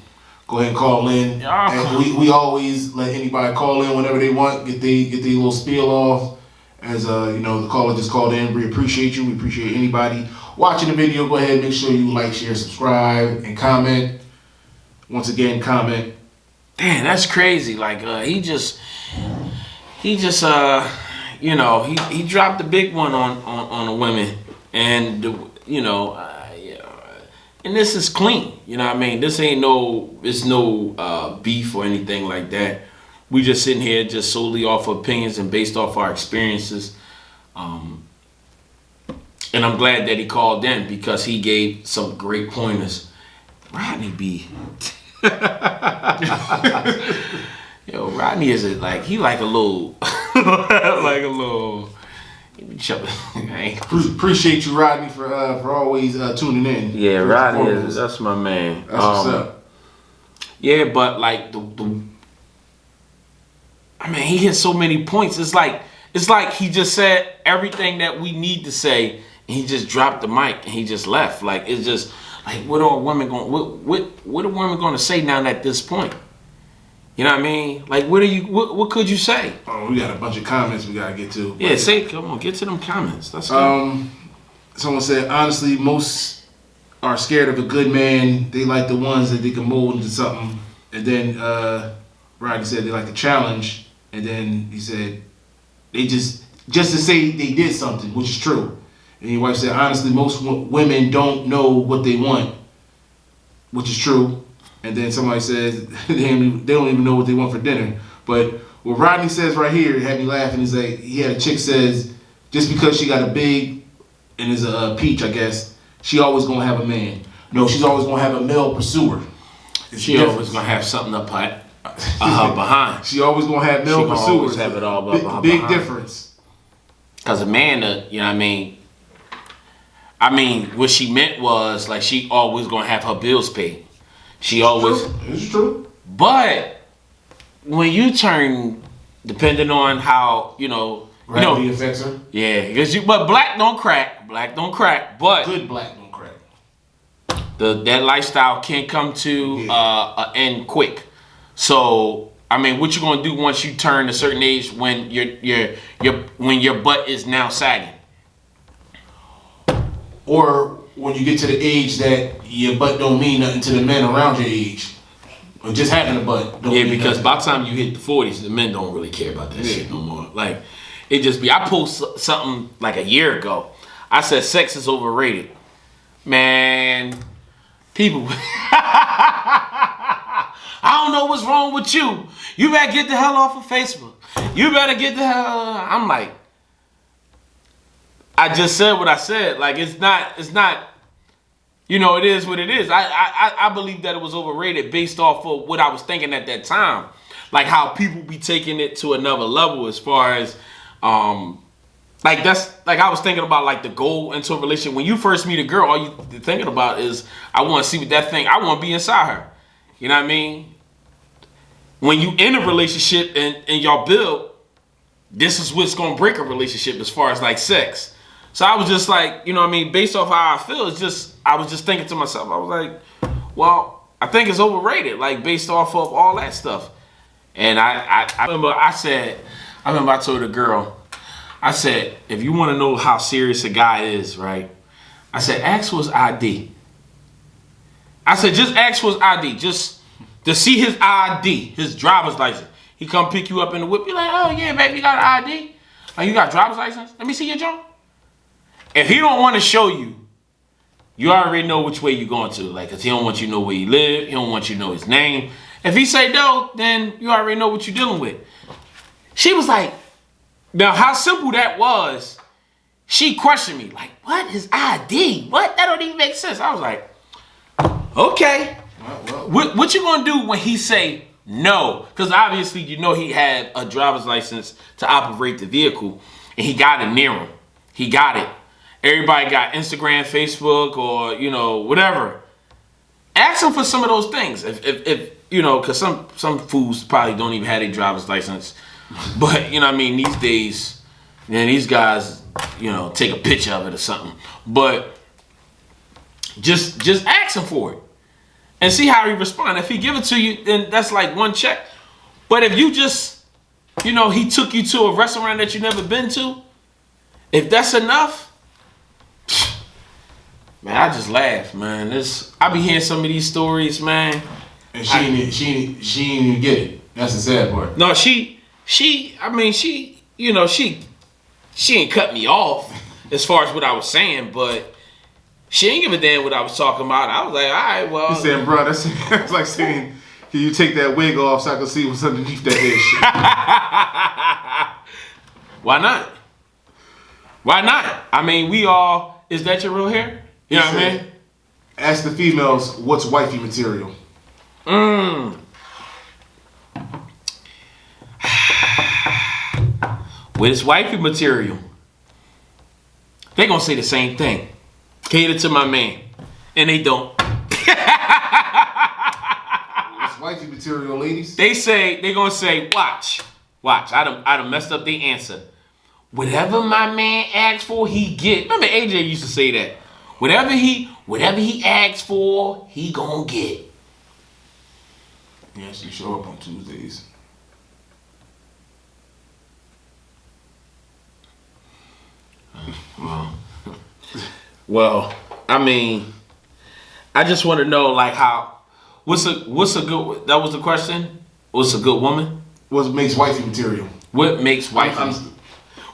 Go ahead and call in. And we always let anybody call in whenever they want. Get the little spiel off. As the caller just called in. We appreciate you. We appreciate anybody watching the video. Go ahead and make sure you like, share, subscribe, and comment. Once again, comment. Damn, that's crazy. Like he just he dropped the big one on the women, and and this is clean. You know what I mean? This ain't no beef or anything like that. We just sitting here just solely off of opinions and based off our experiences. And I'm glad that he called in because he gave some great pointers. Rodney B. Yo, Rodney is he like a little Appreciate you, Rodney, for always tuning in. Yeah, Rodney that's my man. That's what's up. Yeah, but like he hit so many points. It's like he just said everything that we need to say, and he just dropped the mic and he just left. Like it's just like what are women going to say now at this point? You know what I mean? Like what could you say? Oh, we got a bunch of comments we gotta get to. Yeah, come on, get to them comments. Let's go. Someone said, honestly, most are scared of a good man. They like the ones that they can mold into something. And then Rodney said they like the challenge. And then he said they just to say they did something, which is true. And your wife said, honestly, most women don't know what they want, which is true. And then somebody says they don't even know what they want for dinner. But what Rodney says right here had me laughing. He's like, he had a chick says, just because she got a big and is a peach, I guess, she always gonna have a man. No, she's always gonna have a male pursuer. She always gonna have something up behind. She always gonna have male pursuers. Always have it all up big difference. Cause a man, you know what I mean. I mean, what she meant was like she always gonna have her bills paid. She always. It's true. But when you turn, depending on how gravity affects her. Yeah, but black don't crack. Black don't crack. But good black don't crack. That lifestyle can come to an end quick. So I mean, what you gonna do once you turn a certain age when your butt is now sagging? Or when you get to the age that your butt don't mean nothing to the men around your age. Or just having a butt don't Yeah, mean because nothing. by the time you hit the 40s, the men don't really care about that shit no more. Like, it just be, I posted something like a year ago. I said sex is overrated. Man, people, I don't know what's wrong with you. You better get the hell off of Facebook. You better get the hell. I'm like, I just said what I said. Like, it's not, you know, it is what it is. I believe that it was overrated based off of what I was thinking at that time. Like how people be taking it to another level as far as, like that's, like I was thinking about like the goal into a relationship. When you first meet a girl, all you thinking about is, I want to see what that thing, I want to be inside her. You know what I mean? When you in a relationship and y'all build, this is what's going to break a relationship as far as like sex. So I was just like, you know what I mean? Based off how I feel, it's just, I was just thinking to myself, I was like, well, I think it's overrated, like based off of all that stuff. And I remember I told a girl, I said, if you want to know how serious a guy is, right? I said, ask for his ID. I said, just ask for his ID, just to see his ID, his driver's license. He come pick you up in the whip, be like, oh yeah, baby, you got an ID? Oh, you got driver's license? Let me see your job. If he don't want to show you, you already know which way you're going to. Like, cause he don't want you to know where he live. He don't want you to know his name. If he say no, then you already know what you're dealing with. She was like, now how simple that was, she questioned me. Like, what? His ID? What? That don't even make sense. I was like, okay. What you gonna do when he say no? Because obviously you know he had a driver's license to operate the vehicle, and he got it near him. He got it. Everybody got Instagram, Facebook, or you know whatever. Ask him for some of those things. If you know, because some fools probably don't even have a driver's license. But you know what I mean, these days, man, these guys, you know, take a picture of it or something. But just ask him for it. And see how he responds. If he give it to you, then that's like one check. But if you just, you know, he took you to a restaurant that you never been to, if that's enough, man, I just laugh, man. I be hearing some of these stories, man. And she didn't even get it. That's the sad part. No, she ain't cut me off as far as what I was saying, but she ain't give a damn what I was talking about. I was like, all right, well. He said, bro, that's like saying, can you take that wig off so I can see what's underneath that ish? Why not? Why not? I mean, is that your real hair? You know what I mean? Ask the females, what's wifey material? With his wifey material, they gonna say the same thing. Cater to my man. And they don't. It's wifey material, ladies. They gonna say, watch. I done messed up the answer. Whatever my man asks for, he get. Remember AJ used to say that. Whatever he asks for, he gonna get. Yeah, she show up on Tuesdays. Well, I mean, I just want to know, like, what's a good, that was the question? What's a good woman? What makes wifey material? What makes wifey?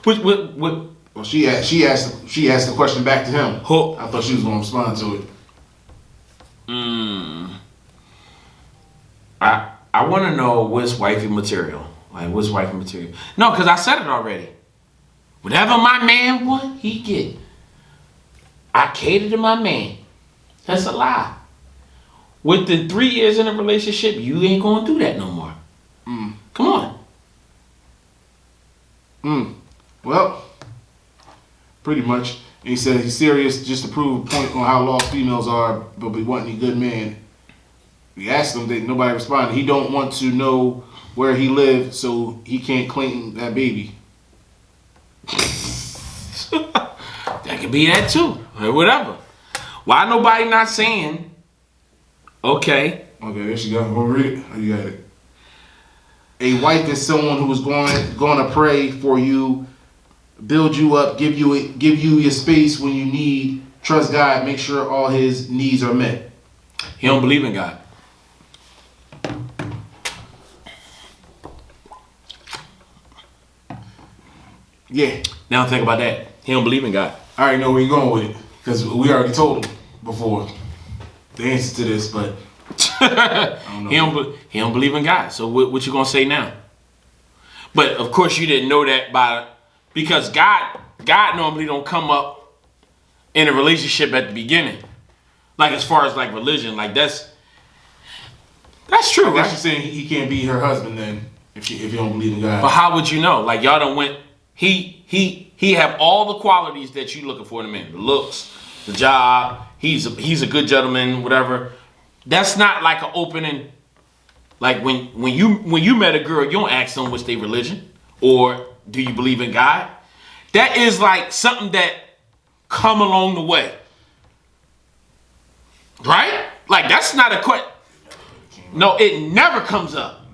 What? Well, she asked the question back to him. Who? I thought she was gonna respond to it. I want to know what's wifey material. Like, what's wifey material? No, because I said it already. Whatever my man want, he get. I cater to my man. That's a lie. Within 3 years in a relationship, you ain't gonna do that no more. Come on. Well, pretty much. And he said he's serious just to prove a point on how lost females are, but we want any good man. We asked him, nobody responded. He don't want to know where he lived, so he can't claim that baby. That could be that too, or whatever. Why nobody not saying, okay? Okay, there she go. We'll read it. Oh, you got it. A wife is someone who is going to pray for you, build you up, give you your space when you need, trust God, make sure all his needs are met. He don't believe in God. Yeah. Now think about that. He don't believe in God. I already know where you're going with it because we already told him before the answer to this, but I don't know. He don't believe in God. So what you gonna say now? But of course you didn't know that because God normally don't come up in a relationship at the beginning. Like as far as like religion, like that's true, I guess right? you're saying he can't be her husband then if you don't believe in God. But how would you know? Like y'all done went. He have all the qualities that you looking for in a man. The looks, the job. He's a good gentleman, whatever. That's not like an opening. Like when you met a girl, you don't ask them what's their religion or do you believe in God. That is like something that come along the way, right? Like that's not a question. No, it never comes up.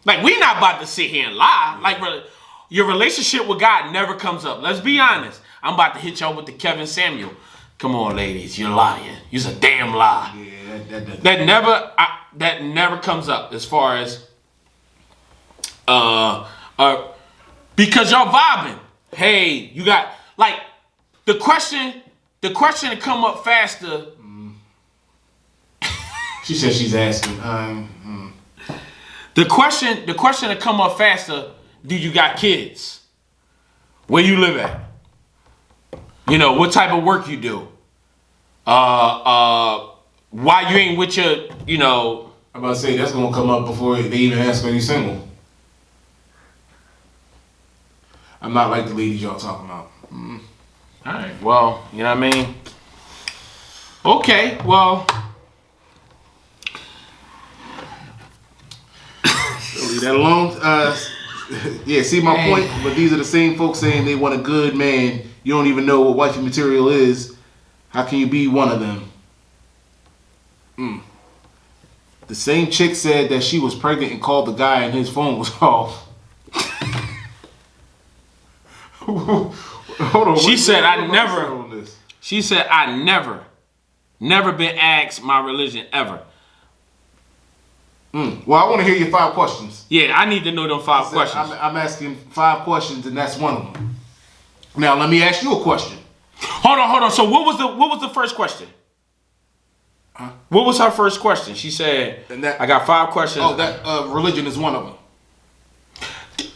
Like we not about to sit here and lie. Like your relationship with God never comes up. Let's be honest. I'm about to hit y'all with the Kevin Samuel. Come on, ladies, you're lying. You're a damn lie. Yeah, that never comes up as far as because y'all vibing. Hey, you got like the question to come up faster. She said she's asking. The question to come up faster. Do you got kids? Where you live at? You know what type of work you do? Why you ain't with your, you know? I'm about to say that's gonna come up before they even ask are you single. I'm not like the ladies y'all talking about. All right. Well, you know what I mean. Okay. Well. Leave that alone. Yeah, see my point? But these are the same folks saying they want a good man. You don't even know what wifey material is. How can you be one of them? The same chick said that she was pregnant and called the guy and his phone was off. Hold on. She said I never been asked my religion ever. Well, I want to hear your 5 questions. Yeah, I need to know them 5 questions. I'm asking 5 questions, and that's one of them. Now, let me ask you a question. Hold on. So, what was the first question? Huh? What was her first question? She said, "I got 5 questions." Oh, that religion is one of them.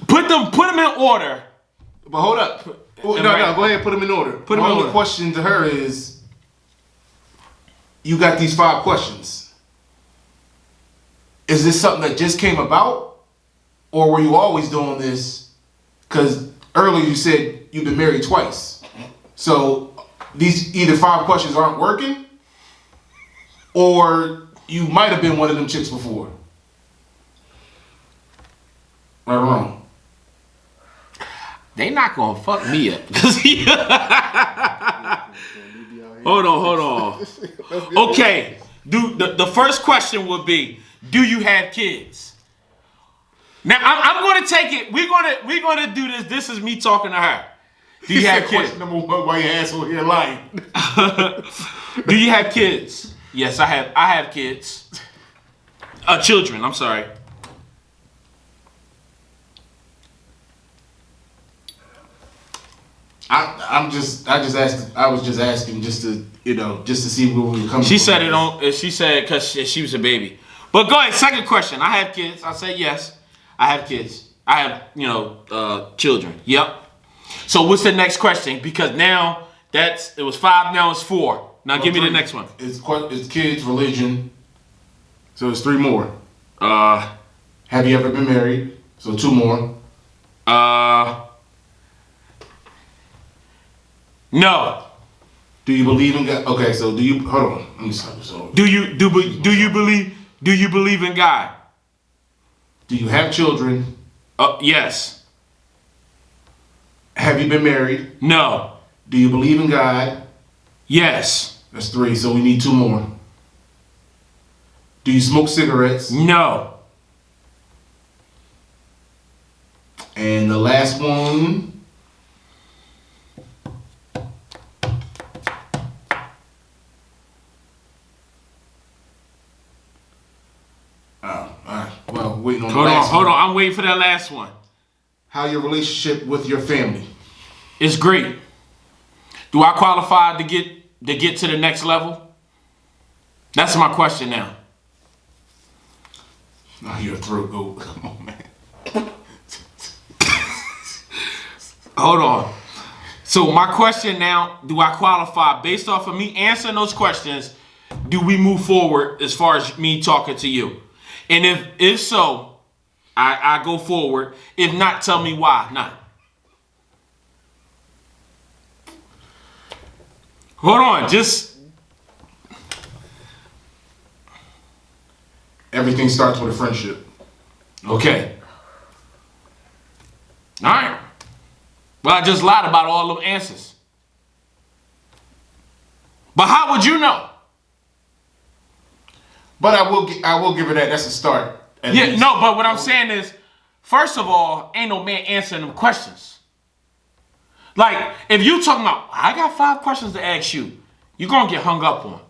Put them in order. But hold up. No, go ahead. Put them in order. Put them in order. The question to her is, you got these 5 questions. Is this something that just came about? Or were you always doing this? Because earlier you said you've been married twice. So these either 5 questions aren't working, or you might have been one of them chicks before. Right or wrong? They not gonna fuck me up. Hold on. Okay. The first question would be, do you have kids? Now I'm gonna take it. We're gonna do this. This is me talking to her. Do you have kids? Question number 1, why your asshole here lying? Do you have kids? Yes, I have. I have kids. Children. I'm sorry. I was just asking just to see where we were coming from. She said it on. She said because she was a baby. But go ahead. Second question. I have kids. I say yes. I have kids. I have children. Yep. So what's the next question? Because now it was 5. Now it's 4. Now give me the next one. It's kids, religion. So it's 3 more. Have you ever been married? So 2 more. No. Do you believe in God? Okay, so do you? Hold on. Let me stop this over. Do you believe in God? Do you have children? Yes. Have you been married? No. Do you believe in God? Yes. That's 3. So we need 2 more. Do you smoke cigarettes? No. And the last one. waiting on Hold the on, last hold one. on. I'm waiting for that last one. How your relationship with your family? It's great. Do I qualify to get to the next level? That's my question now. Oh, you're a throat goat. Come on, man. Hold on. So my question now, do I qualify based off of me answering those questions? Do we move forward as far as me talking to you? And if so, I go forward. If not, tell me why not. Hold on, just Everything starts with a friendship. okay. All right. Well, I just lied about all them answers. But how would you know? But I will give her that. That's a start. At Yeah, least. no, but what I'm saying is, first of all, ain't no man answering them questions. Like, if you talking about, I got 5 questions to ask you, you're going to get hung up on.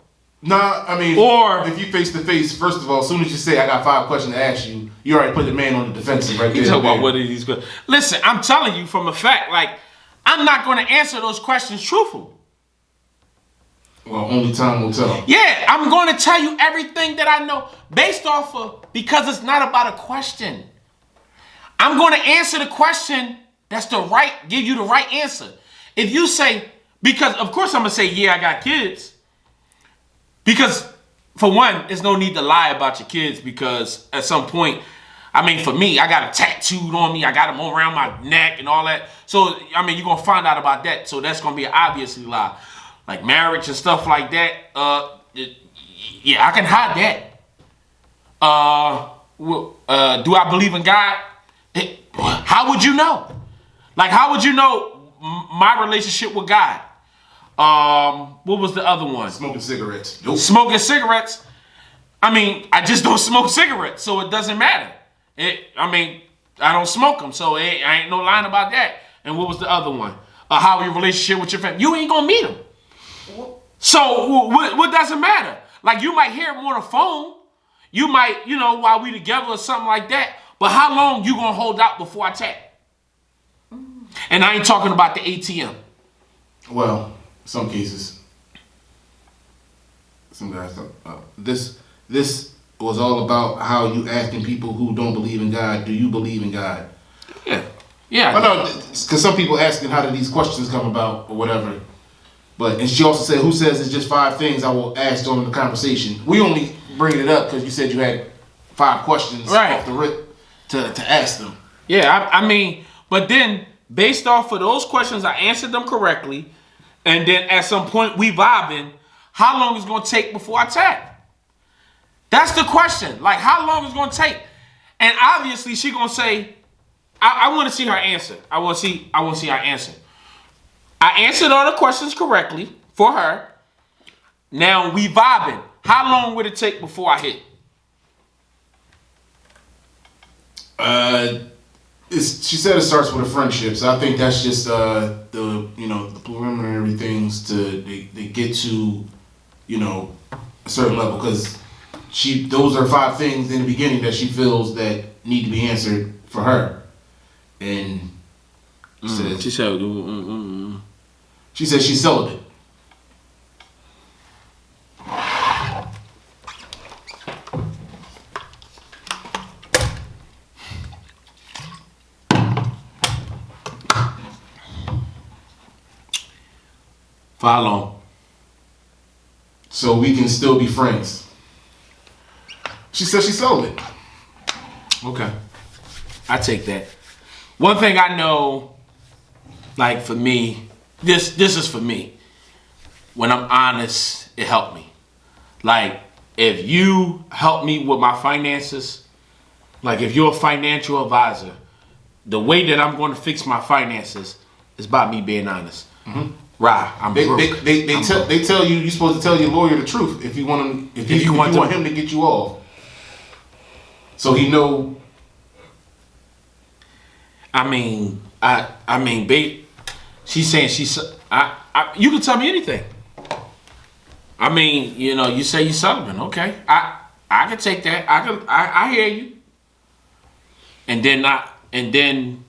Nah, I mean, Or- if you face to face, first of all, as soon as you say I got 5 questions to ask you, you already put the man on the defensive right there. You talk about man. what are these questions. Listen, I'm telling you from a fact, like, I'm not going to answer those questions truthful. Well, only time will tell. Yeah, I'm going to tell you everything that I know based off of, because it's not about a question. I'm going to answer the question that's give you the right answer. If you say, because of course I'm going to say, yeah, I got kids. Because for one, there's no need to lie about your kids, because at some point, I mean, for me, I got a tattooed on me. I got them around my neck and all that. So, I mean, you're going to find out about that. So that's going to be an obviously lie. Like marriage and stuff like that. Yeah, I can hide that. Do I believe in God? How would you know? Like, how would you know my relationship with God? What was the other one? Smoking cigarettes. Nope. Smoking cigarettes. I mean, I just don't smoke cigarettes, so it doesn't matter. I don't smoke them, so I ain't no lying about that. And what was the other one? How your relationship with your family? You ain't gonna meet them. So what doesn't matter? Like, you might hear him on the phone. You might, while we together or something like that. But how long you gonna hold out before I tap? And I ain't talking about the ATM. Well, some cases. Some guys don't. This was all about how you asking people who don't believe in God, do you believe in God? Yeah. I know, because some people asking how did these questions come about or whatever. And she also said, who says it's just 5 things I will ask during the conversation? We only bring it up because you said you had 5 questions off the rip to ask them. Yeah, I mean, but then based off of those questions, I answered them correctly. And then at some point we vibing, how long is it going to take before I tap? That's the question. Like, how long is it going to take? And obviously she going to say, I want to see her answer. I want to see her answer. I answered all the questions correctly for her. Now we vibing. How long would it take before I hit? She said it starts with a friendship, so I think that's just the preliminary things they get to a certain level, because those are 5 things in the beginning that she feels that need to be answered for her, and she said she's celibate. For how long? So we can still be friends. She said she's celibate. Okay. I take that. One thing I know, like for me, this is for me. When I'm honest, it helped me. Like, if you help me with my finances, like if you're a financial advisor, the way that I'm going to fix my finances is by me being honest. Mm-hmm. Right, I'm broke. They tell you you're supposed to tell your lawyer the truth if you want him if you want him to get you off. So he know. I mean, babe. She's saying you can tell me anything. I mean, you say you're celibate. Okay, I can take that. I hear you. and then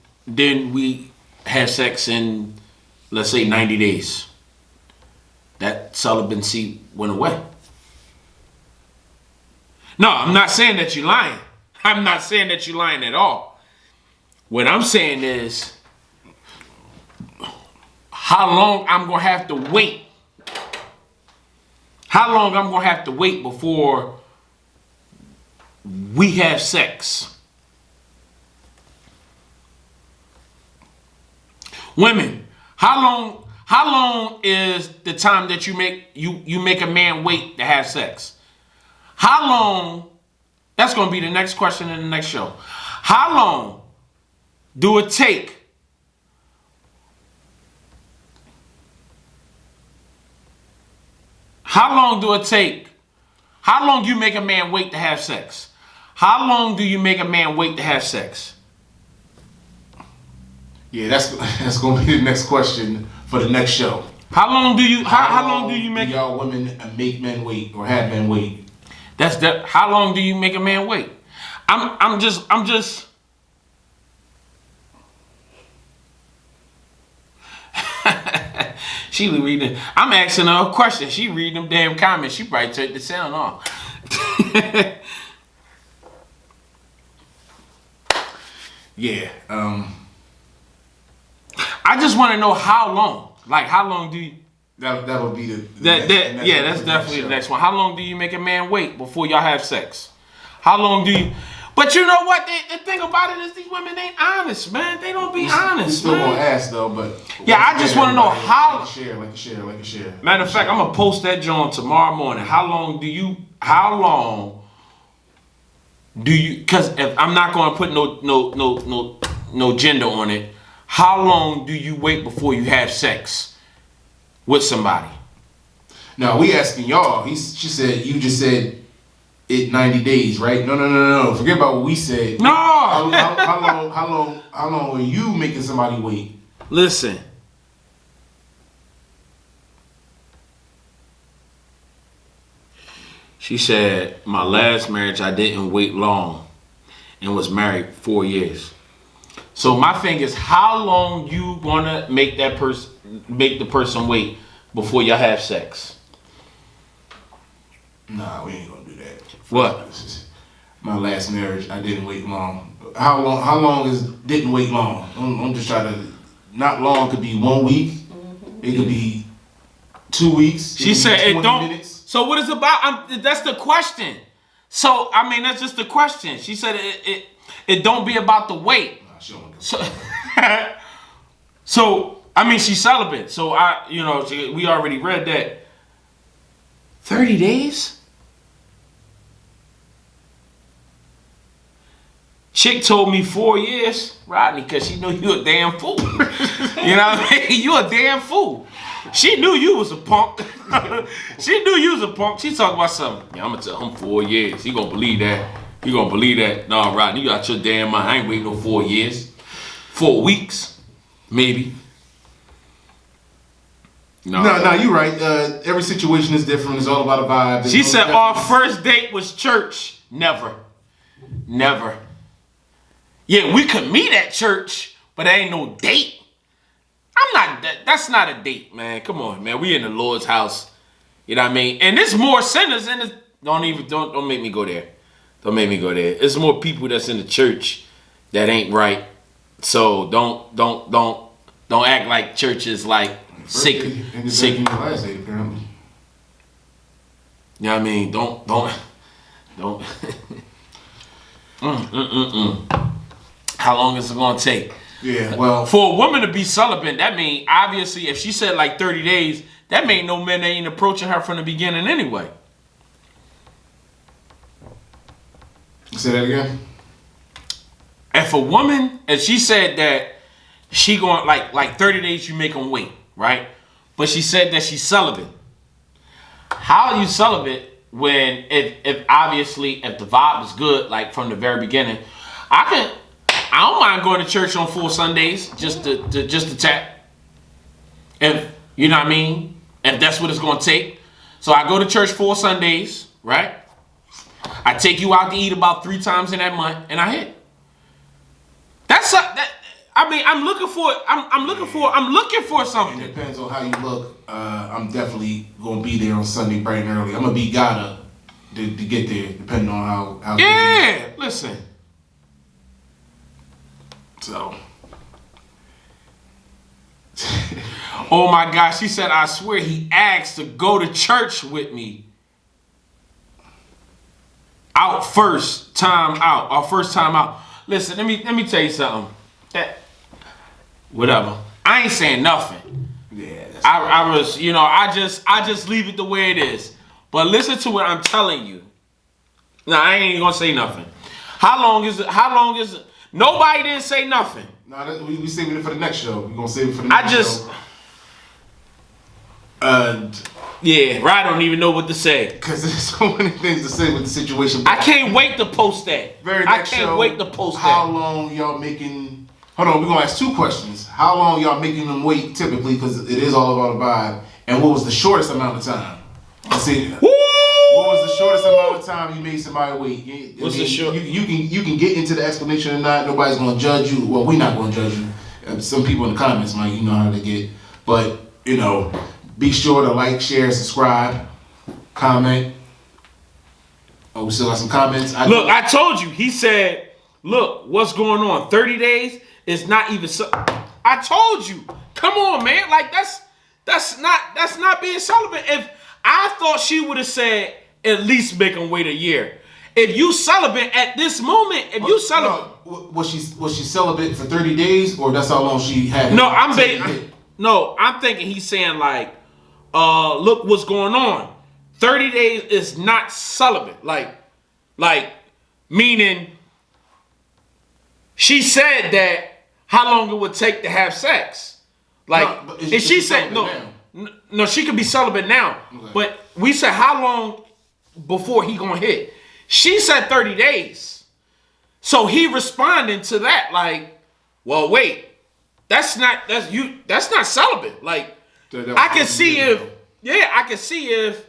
we have sex in, let's say, 90 days. That celibacy went away. No, I'm not saying that you're lying. I'm not saying that you're lying at all. What I'm saying is, how long I'm going to have to wait. How long I'm going to have to wait before we have sex. Women, how long is the time that you make a man wait to have sex? How long? That's going to be the next question in the next show. How long do it take How long do you make a man wait to have sex? How long do you make a man wait to have sex? Yeah, that's going to be the next question for the next show. How long do you make y'all women make men wait or have men wait? How long do you make a man wait? I'm just she reading. I'm asking her a question. She reading them damn comments. She probably turned the sound off. Yeah. I just want to know how long. Like, how long do you? That would be the that's definitely the next one. How long do you make a man wait before y'all have sex? How long do you? But you know what? The thing about it is these women ain't honest, man. They don't be honest, we still man. gonna ask though, but yeah, I just want to know how. Like a share. Matter of fact, I'm gonna post that John tomorrow morning. How long do you? Because if I'm not gonna put no gender on it. How long do you wait before you have sex with somebody? No, we asking y'all. She said you just said it 90 days, right? No. Forget about what we said. No. How long are you making somebody wait? Listen. She said, my last marriage, I didn't wait long and was married 4 years. So my thing is, how long you gonna make the person wait before y'all have sex? Nah, we ain't gonna do that. What? My last marriage, I didn't wait long. How long is didn't wait long? I'm just trying to. Not long could be 1 week. It could be 2 weeks. She said it don't. Minutes. So what is about? That's the question. So I mean, that's just the question. She said it don't be about the wait. So I mean, she's celibate. So we already read that. 30 days? Chick told me 4 years, Rodney, because she knew you a damn fool. You know what I mean? You a damn fool. She knew you was a punk. She knew you was a punk. She talking about something. Yeah, I'm going to tell him 4 years. He going to believe that. He going to believe that. Nah, Rodney, you got your damn mind. I ain't waiting no 4 years. 4 weeks, maybe. No, you're right. Every situation is different. It's all about a vibe. She said our first date was church. Never. Yeah, we could meet at church, but there ain't no date. That's not a date, man. Come on, man. We in the Lord's house. You know what I mean? And there's more sinners in it. Don't make me go there. Don't make me go there. There's more people that's in the church that ain't right. So don't act like church is like sacred. Last day, apparently. You know what I mean? Don't. How long is it gonna take? Yeah, well, for a woman to be celibate, that mean obviously if she said like 30 days, that mean no men ain't approaching her from the beginning anyway. Say that again. If a woman, and she said that she going like 30 days, you make them wait, right? But she said that she's celibate. How are you celibate when if obviously if the vibe is good, like from the very beginning? I don't mind going to church on full Sundays just to tap. If you know what I mean, if that's what it's gonna take. So I go to church 4 Sundays, right? I take you out to eat about 3 times in that month, and I hit. I mean, I'm looking for something. It depends on how you look. I'm definitely gonna be there on Sunday bright and early. I'm gonna be got up to get there, depending on how. Yeah, listen. So. Oh my gosh, she said, I swear he asked to go to church with me. First time out. Listen, let me tell you something. Whatever. I ain't saying nothing. Yeah. I was, I just leave it the way it is. But listen to what I'm telling you. Now I ain't even gonna say nothing. How long is it? Nobody didn't say nothing. No, we saving it for the next show. We're gonna save it for the next show. Yeah, I don't even know what to say. Because there's so many things to say with the situation. I can't wait to post that. I can't wait to post that. How long y'all making... Hold on, we're going to ask two questions. How long y'all making them wait typically, because it is all about a vibe. And what was the shortest amount of time? Let's see. What was the shortest amount of time you made somebody wait? What's the short? You can get into the explanation or not. Nobody's going to judge you. Well, we're not going to judge you. Some people in the comments might, you know how they get. But, be sure to like, share, subscribe, comment. Oh, we still got some comments. Look, I told you. He said, look, what's going on? 30 days is not even... I told you. Come on, man. Like, that's not being celibate. If I thought she would have said, at least make him wait a year. If you celibate at this moment, was she celibate for 30 days, or that's how long she had? No, I'm thinking he's saying like, look what's going on. 30 days is not celibate. Like meaning she said that how long it would take to have sex. Like, and she said no, she could be celibate now. Okay. But we said how long before he gonna hit? She said 30 days. So he responding to that like, well, wait, that's not celibate. Like, I can see if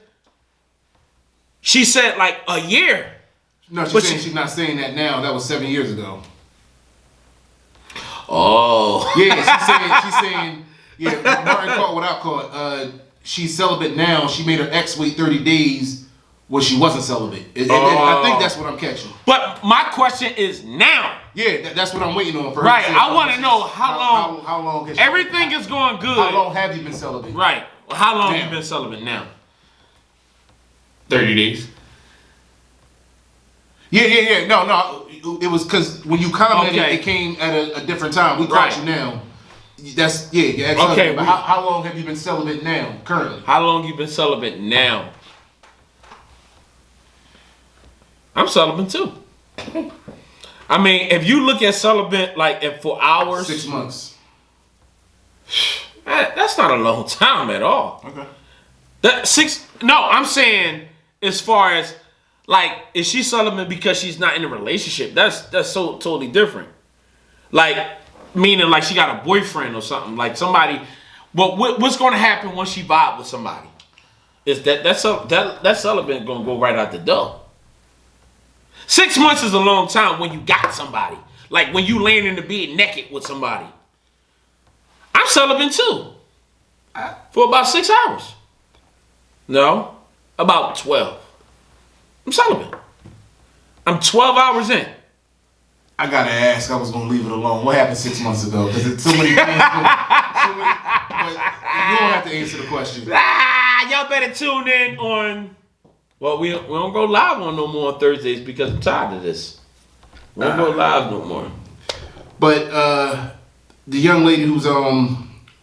she said like a year. No, she's not saying that now. That was 7 years ago. Oh. Yeah, she's saying, yeah, Martin caught what I caught. She's celibate now. She made her ex wait 30 days when she wasn't celibate. I think that's what I'm catching. But my question is now. Yeah, that's what I'm waiting on for her. Right, I want to know how long. How long has everything is going good. How long have you been celibate? Right. How long have you been celibate now? 30 days. Yeah. No. It was because when you commented, it came at a different time. We caught you now. That's okay. But how long have you been celibate now? Currently. How long you been celibate now? I'm celibate too. I mean, if you look at celibate like for hours, 6 months. That's not a long time at all. Okay. I'm saying as far as like, is she celibate because she's not in a relationship? That's so totally different. Like, meaning like she got a boyfriend or something. Like somebody. But what's going to happen once she vibe with somebody? Is that celibate going to go right out the door? 6 months is a long time when you got somebody. Like when you laying in the bed naked with somebody. I'm celibate too. For about 6 hours. No, about 12. I'm celibate. I'm 12 hours in. I gotta ask. I was gonna leave it alone. What happened 6 months ago? Because it's so many things. But you don't have to answer the question. Y'all better tune in on. Well, we don't go live on no more on Thursdays because I'm tired of this. We don't go live no more. But the young lady who's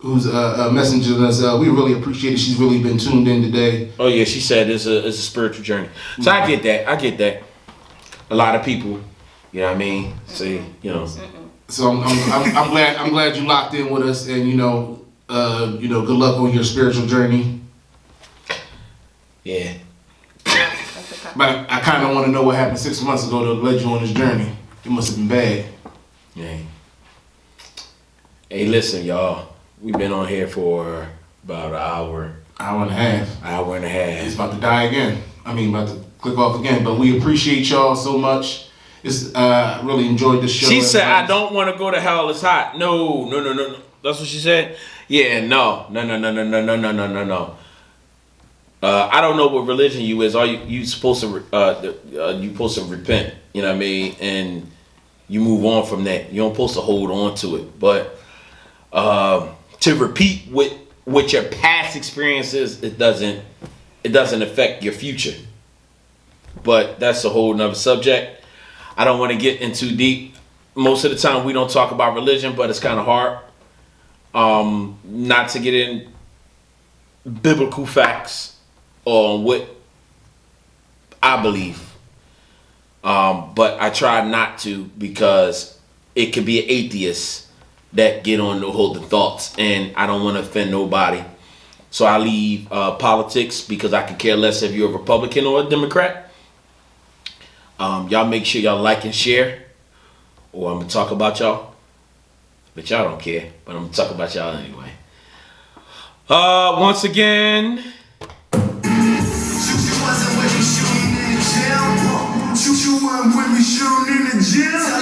messaging us, we really appreciate it. She's really been tuned in today. Oh yeah, she said it's a spiritual journey. So I get that. A lot of people, you know what I mean, say, So I'm glad you locked in with us, and good luck on your spiritual journey. Yeah. But I kind of want to know what happened 6 months ago that led you on this journey. It must have been bad. Yeah. Hey, listen, y'all. We've been on here for about an hour. Hour and a half. Hour and a half. It's about to die again. About to click off again. But we appreciate y'all so much. I really enjoyed this show. She said, "I don't want to go to hell. It's hot." No. That's what she said. Yeah, no. I don't know what religion you is. Are you supposed to repent? You know what I mean, and you move on from that. You don't supposed to hold on to it, but to repeat with your past experiences, it doesn't affect your future. But that's a whole nother subject. I don't want to get in too deep. Most of the time we don't talk about religion, but it's kind of hard not to get in biblical facts on what I believe. But I try not to, because it could be an atheist that get on the holding thoughts, and I don't want to offend nobody. So I leave politics, because I could care less if you're a Republican or a Democrat. Y'all make sure y'all like and share, or I'm gonna talk about y'all. But y'all don't care, but I'm gonna talk about y'all anyway. Once again, You wasn't with me shooting in the gym.